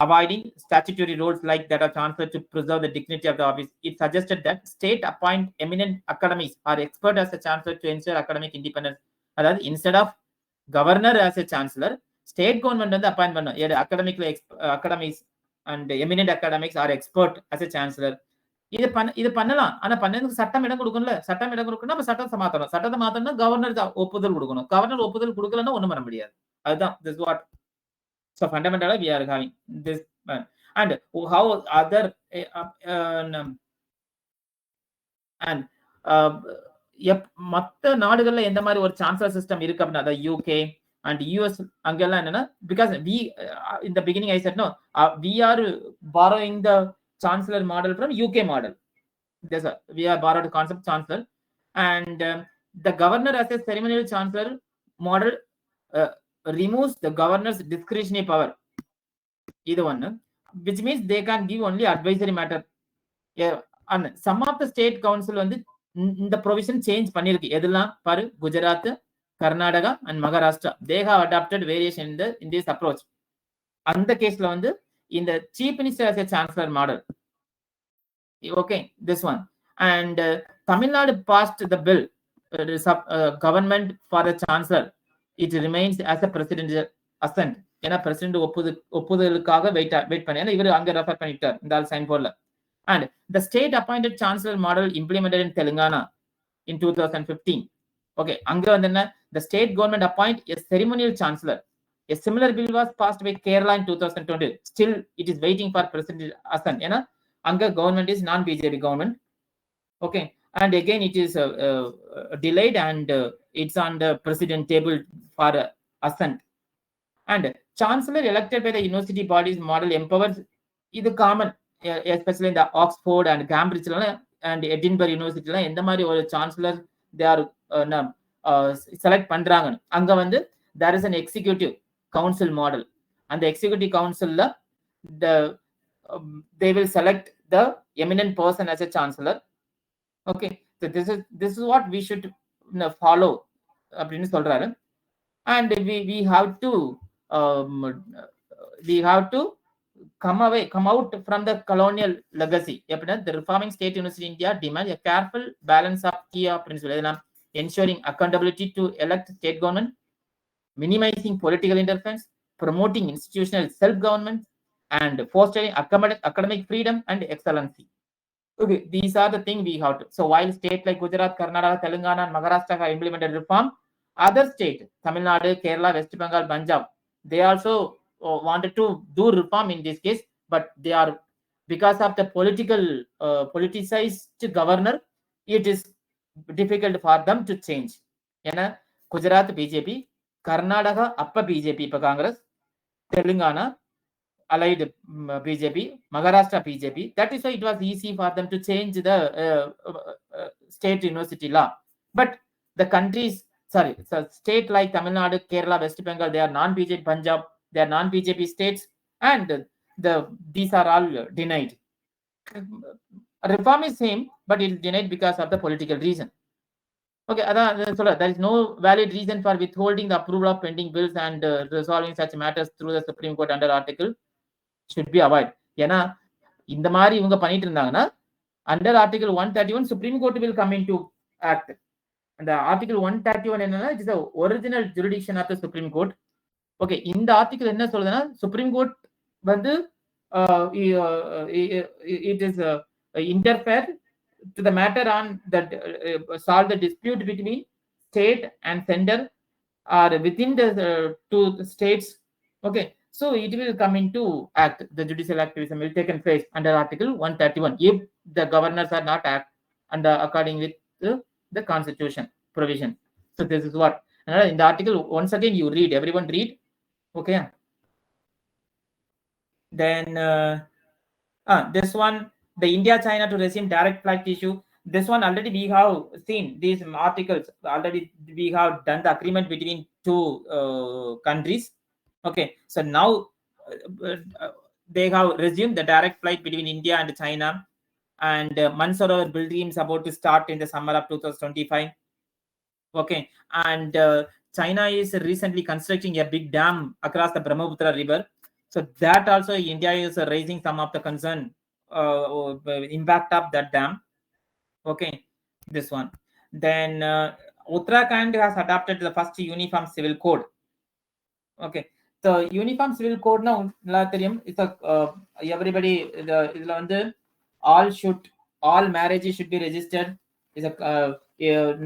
avoiding statutory roles like that of chancellor to preserve the dignity of the office. It suggested that state appoint eminent academics or expert as a chancellor to ensure academic independence. அதாவது instead of governor as a chancellor, state government வந்து appoint பண்ணும் academics and eminent academics or expert as a chancellor. இது பண்ணலாம். ஆனா பண்ணதுக்கு சட்டம் இடம் கொடுக்கணும்ல. சட்டம் இடம் கொடுக்கணும். அப்ப சட்டத்தை மாத்தணும். சட்டத்தை மாத்தணும்னா கவர்னர் ஒப்புதல் கொடுக்கணும். கவர்னர் ஒப்புதல் கொடுக்கலன்னா ஒண்ணும் பண்ண முடியாது. அதுதான் this what. So fundamentally we are having this and how other and மத்த நாடுகள்ல எந்த மாதிரி ஒரு சான்சலர் சிஸ்டம் இருக்கு அப்படின்னா, அதாவது யூகே and US அங்கெல்லாம் என்னன்னா, because we in the beginning I said no, we are borrowing the chancellor model from UK model. We are borrowed the concept chancellor, and the governor as a ceremonial chancellor model removes the governor's discretionary power. Either one, which means they can give only advisory matter. And some of the state council வந்து இந்த provision change பண்ணிருக்கு. எதெல்லாம் பாரு, Gujarat, Karnataka and Maharashtra, they have adopted variation in this approach. அந்த கேஸ்ல வந்து இந்த chief minister as a chancellor model. Okay, this one. And Tamil Nadu passed the bill, government for the chancellor. It remains as a presidential assent. ஏன்னா president ஒப்புதலுக்காக wait பண்ணி, ஏன்னா இவர் அங்க ரெஃபர் பண்ணிட்டார், இந்த ஆள் சைன் போடல. And the state appointed chancellor model implemented in Telangana in 2015. Okay, அங்க வந்து என்ன, the state government appoint a ceremonial chancellor. A similar bill was passed by Kerala in 2020. Still it is waiting for president assent. ஏன்னா அங்க government is non-BJP government. Okay, and again it is delayed and it's on the president table for assent. And chancellor elected by the university bodies model empowers, இது common, especially in the Oxford and Cambridge and Edinburgh University ல எந்த மாதிரி ஒரு chancellor they are select பண்றாங்க. அங்க வந்து there is an executive council model, and the executive council ல they will select the eminent person as a chancellor. Okay, so this is what we should follow அப்படின்னு சொல்றாரு. And we have to come out from the colonial legacy. The reforming state university in India demands a careful balance of key principles, ensuring accountability to elect state government, minimizing political interference, promoting institutional self-government, and fostering academic freedom and excellency. Okay, these are the things we have to. So while states like Gujarat, Karnataka, Telangana, and Maharashtra have implemented reform, other states, Tamil Nadu, Kerala, West Bengal, Punjab, they also wanted to do reform in this case, but they are, because of the politicized governor, it is difficult for them to change. ஏன்னா Gujarat BJP, Karnataka அப்ப BJP, இப்ப Congress, Telangana allied BJP, Maharashtra BJP. That is why it was easy for them to change the state university law. But the countries, so state like Tamil Nadu, Kerala, West Bengal, they are non-BJP, Punjab, they are non-BJP states, and these are all denied. Reform is same, but it is denied because of the political reason. Okay, there is no valid reason for withholding the approval of pending bills and resolving such matters through the Supreme Court under article should be avoided. ஏன்னா இந்த மாதிரி இவங்க பண்ணிட்டு இருந்தாங்கன்னா under article 131 Supreme Court will come into act. அந்த article 131 என்னன்னா, it is the original jurisdiction of the Supreme Court. Okay, இந்த article என்ன சொல்லுதுன்னா, Supreme Court வந்து it is interfere to the matter on that solve the dispute between state and center or within the two states. Okay, so it will come into act. The judicial activism will take place under article 131 if the governors are not act under according with the constitution provision. So this is what in the article, once again you read, everyone read. Okay, then this one, the India China to resume direct flight issue. This one already we have seen these articles. Already we have done the agreement between two countries. Okay, so now they have resumed the direct flight between India and China. and Mansarovar building is about to start in the summer of 2025. Okay, and China is recently constructing a big dam across the Brahmaputra river. So that also India is raising some of the concern impact of that dam. Okay, this one. Then Uttarakhand has adopted the first uniform civil code. Okay, so uniform civil code now it's a everybody the all marriages should be registered. Is a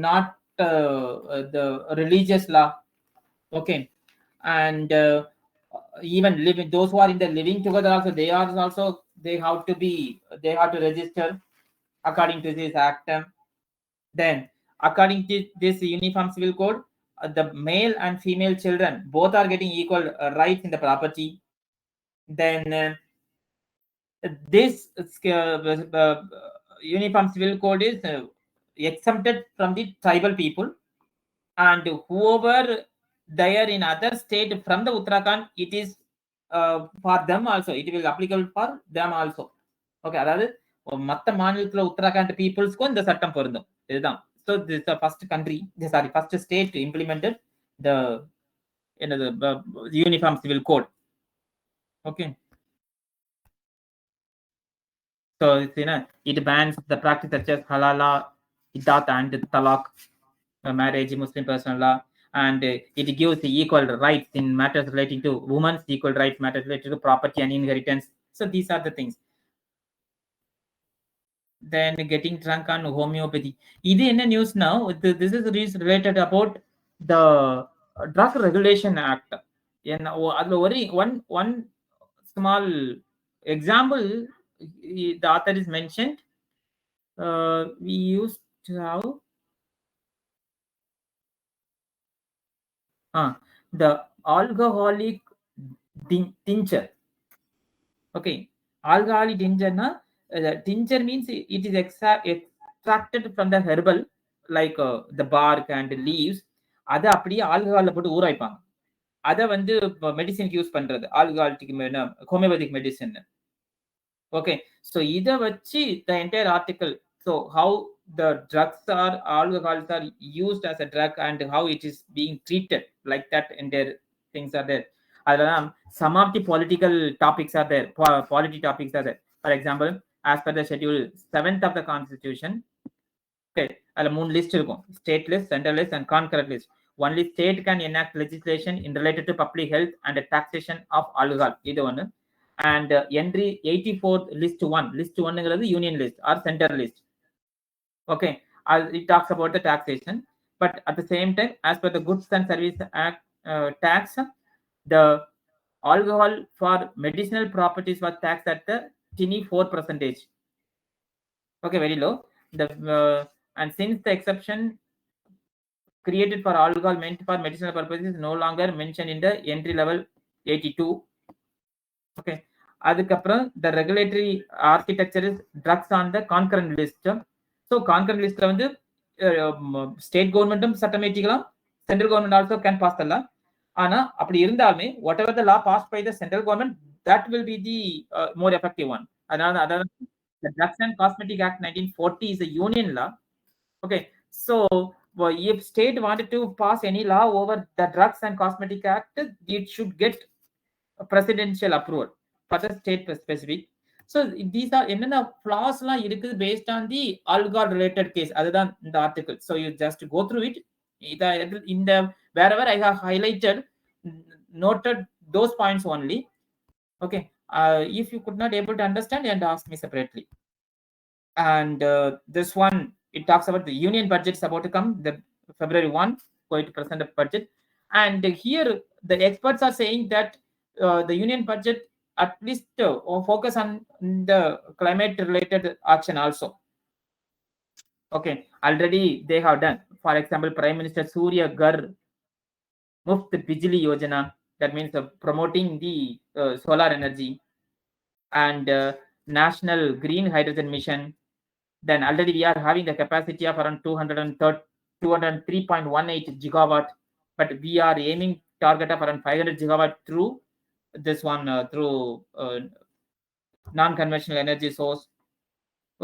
not the religious law. Okay, and even living those who are in the living together also they have to register according to this act. Then, according to this Uniform Civil Code, the male and female children both are getting equal rights in the property. Then, this Uniform Civil Code is exempted from the tribal people, and whoever they are in other state from the Uttarakhand, it is for them also. It will applicable for them also. Okay, அதாவது மற்ற மாநிலத்துல உத்தராகண்ட் பீப்புள்ஸ்க்கும் இந்த சட்டம் பொருந்தும். இதுதான். So this first country, sorry first state implemented the என்னது uniform civil code. Okay, so it bans the practice such as halala, idat and talaq, marriage, Muslim personal law, and it gives the equal rights in matters relating to women's equal rights, matters related to property and inheritance. So these are the things. Then getting drunk on homeopathy. This is news now. This is related about the Drug Regulation Act. And one small example the author is mentioned. We used to have the alcoholic tincture. Okay, alcoholic tincture na tincture means it is extracted from the herbal like the bark and leaves. அதை அப்படியே ஆல்கஹால்ல போட்டு ஊற வைப்பாங்க. அதை வந்து மெடிசினுக்கு use பண்றது alcoholic homeopathic medicine. Okay, so இதை வச்சு the entire article, so how the drugs or alcohols are used as a drug and how it is being treated, like that entire things are there. Some of the political topics are there, polity topics are there. For example, as per the schedule 7th of the constitution, okay, அதுல 3 list இருக்கும்: state list, central list and concurrent list. Only state can enact legislation in related to public health and taxation of alcohol. இது ஒன்று. And entry 84th list 1 ங்கிறது union list or central list. Okay, it talks about the taxation, but at the same time, as per the Goods and Service Act tax, the alcohol for medicinal properties was taxed at the tiny 4%. Okay, very low. And since the exception created for alcohol meant for medicinal purposes is no longer mentioned in the entry level 82. Okay, அதுக்கப்புறம் the regulatory architecture is drugs on the concurrent list. So concurrent listல வந்து state கவர்மெண்ட்டும் சட்டம் ஏற்றிக்கலாம், central government also can pass the law. ஆனா அப்படி இருந்தாலுமே whatever the law pass by the central government, that will be the more effective one. அதனால அதாவது the Drugs and Cosmetic Act 1940 is a union law. Okay, so if state wanted to pass any law over the Drugs and Cosmetic Act, it should get a presidential approval for the state specific. So these are என்னென்ன flaws எல்லாம் இருக்குது based on the alcohol related case. அதுதான் இந்த article. So you just go through it. In the wherever I have highlighted, noted those points only. Okay, if you could not able to understand, and ask me separately. And this one, it talks about the union budget is about to come, the February 1 going to present a budget. And here the experts are saying that the union budget at least focus on the climate related action also. Okay, already they have done. For example, Prime Minister Surya Ghar Muft Bijli Yojana, that means promoting the solar energy, and National Green Hydrogen Mission. Then already we are having the capacity of around 203.18 gigawatt, but we are aiming target of around 500 gigawatt through this one, through non-conventional energy source.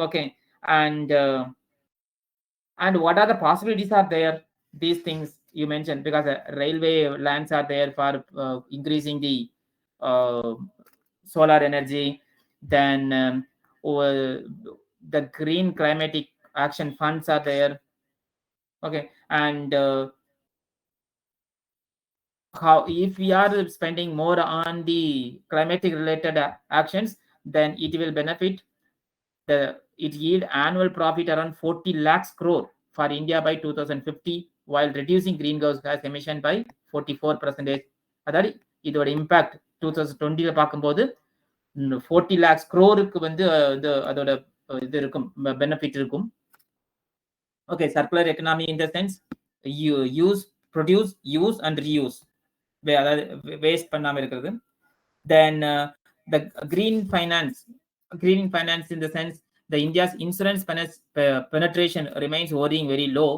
Okay, and what are the possibilities are there? These things you mentioned, because railway lands are there for increasing the uh, solar energy. Then the green climatic action funds are there. Okay, and how, if we are spending more on the climatic related actions, then it will benefit it yield annual profit around 40 lakhs crore for India by 2050, while reducing greenhouse gas emission by 44%. அதாவது இதோட impact 2020 பார்க்கும்போது 40 lakhs crore-க்கு வந்து இது அதோட இது இருக்கும், benefit இருக்கும். Okay, circular economy in the sense use, produce, use and reuse, அதாவது வேஸ்ட் பண்ணாம இருக்கிறது. Then the green finance in the sense the India's insurance penetration remains worrying very low.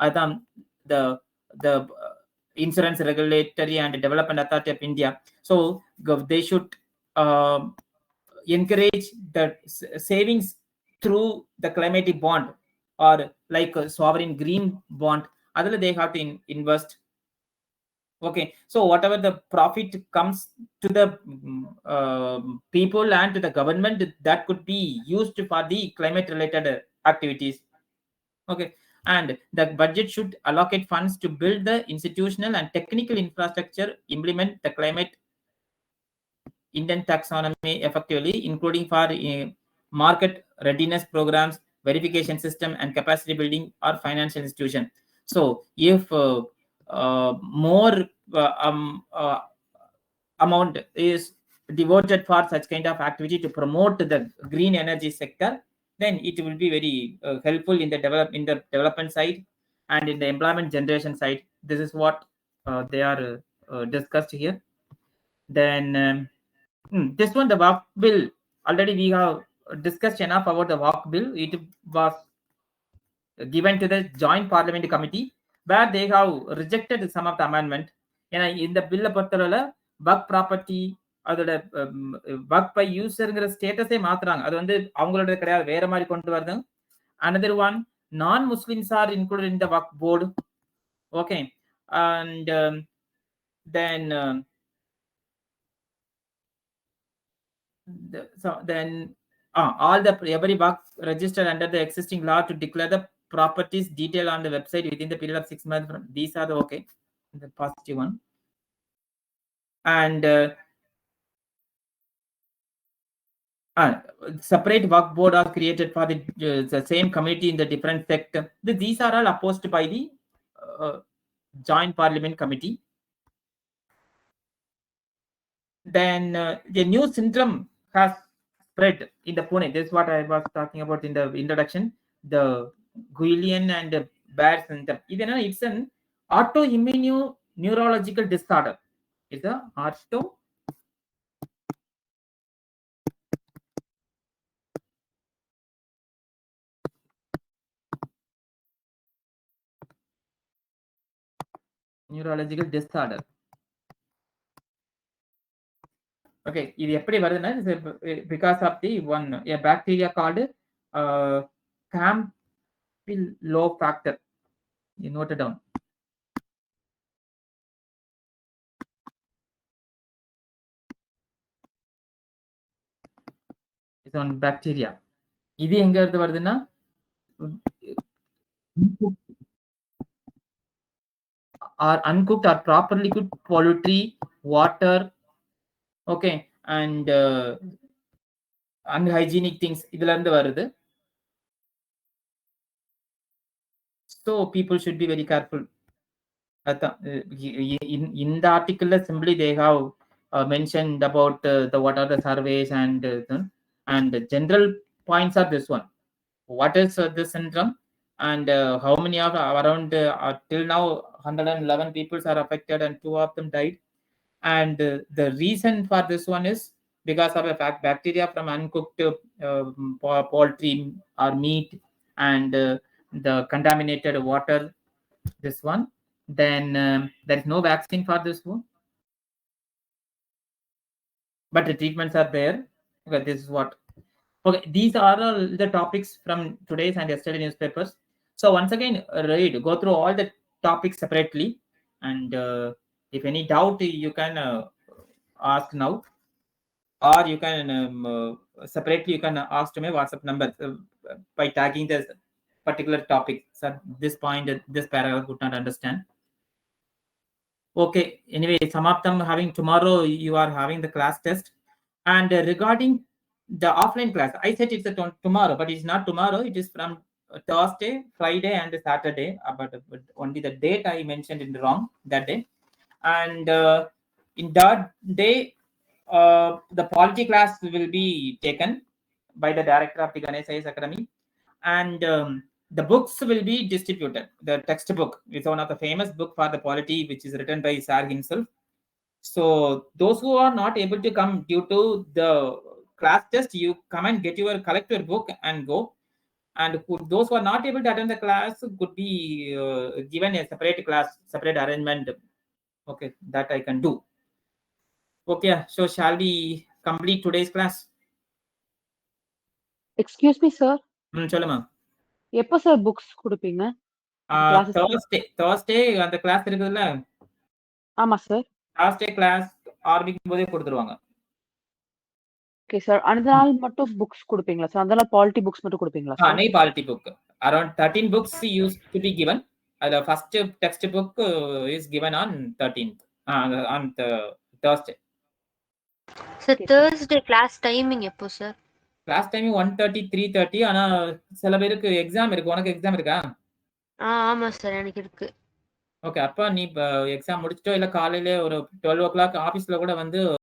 Adhan, the insurance regulatory and development authority of India, so they should uh, encourage the savings through the climatic bond, or like a sovereign green bond. Other they have to invest. Okay, so whatever the profit comes to the people and to the government, that could be used for the climate related activities. Okay, and the budget should allocate funds to build the institutional and technical infrastructure, implement the climate Indian taxonomy effectively, including for market readiness programs, verification system, and capacity building or financial institution. So if more amount is devoted for such kind of activity to promote the green energy sector, then it will be very helpful in the development side and in the employment generation side. This is what they are discussed here. Then this one, the work bill, already we have discussed enough about the work bill. It was given to the joint parliament committee, where they have rejected some of the amendment. ஏன்னா இந்த பில்ல பொறுத்தவரை work property, அதோட work by யூசர்ங்கிற ஸ்டேட்டஸே மாத்துறாங்க. அது வந்து அவங்களோட கிடையாது, வேற மாதிரி கொண்டு வருது. Another one, non-Muslims are included in the work board. Okay, and then all the every work registered under the existing law to declare the properties detail on the website within the period of 6 months. These are the okay, the positive one. And separate work board are created for the same committee in the different sector. These are all opposed by the joint parliament committee. Then the new syndrome has spread in the Pune. This is what I was talking about in the introduction. The Guillain and Barre syndrome. It's an autoimmune neurological disorder. It's a neurological disorder. Okay, இது எப்படி வருதுன்னா, because of the one a bacteria called Campylobacter. You note it down. It's on bacteria. இது எங்க இருந்து வருதுன்னா, or uncooked or properly cooked poultry, water, okay, and unhygienic things, இதுல இருந்து வருது. So people should be very careful. In the article simply they have mentioned about the what are the surveys and the general points are this one. What is this syndrome, and how many of around till now 111 people are affected and 2 of them died. And the reason for this one is because of a bacteria from uncooked poultry or meat, and the contaminated water, this one. Then there is no vaccine for this one, but the treatments are there. Okay, this is what. Okay, these are all the topics from today's and yesterday newspapers. So once again, go through all the topics separately, and if any doubt, you can ask now, or you can separately you can ask to my WhatsApp number by tagging this particular topic. So this point, this paragraph would not understand. Okay, anyway, some of them having tomorrow, you are having the class test. And regarding the offline class, I said it's tomorrow, but it's not tomorrow. It is from Thursday, Friday, and Saturday. But only the date I mentioned in the wrong that day. And in that day, the polity class will be taken by the director of the Ganesh IAS Academy, and the books will be distributed. The textbook is one of the famous book for the polity, which is written by Sar himself. So those who are not able to come due to the class test, you come and get your collect your book and go. And those who are not able to attend the class could be given a separate class, separate arrangement. Okay, that I can do. Okay, so shall we complete today's class? Excuse me sir, சொல்லுமா. எப்போ sir books கொடுப்பீங்க? Thursday அந்த class இருக்குதுல்ல, ஆமா sir. Thursday class ஆரம்பிக்கும் போதே கொடுத்துருவாங்க. Okay sir. அந்த நாள் மட்டும் புக்ஸ் கொடுப்பீங்களா சார்? அந்த நாள் பாலிட்டி புக்ஸ் மட்டும் கொடுப்பீங்களா சார்? அன்னை polity book around 13 books used to be given. The first textbook is given on 13th, on Thursday. So Thursday class timing எப்போ சார்? Class timing 1:30 3:30. ஆனா சில பேருக்கு எக்ஸாம் இருக்கு. உனக்கு எக்ஸாம் இருக்கா? ஆமா சார், எனக்கு இருக்கு. ஓகே, அப்ப நீ எக்ஸாம் முடிச்சிட்டோ இல்ல காலையில ஒரு 12 o'clock ஆபீஸ்ல கூட வந்து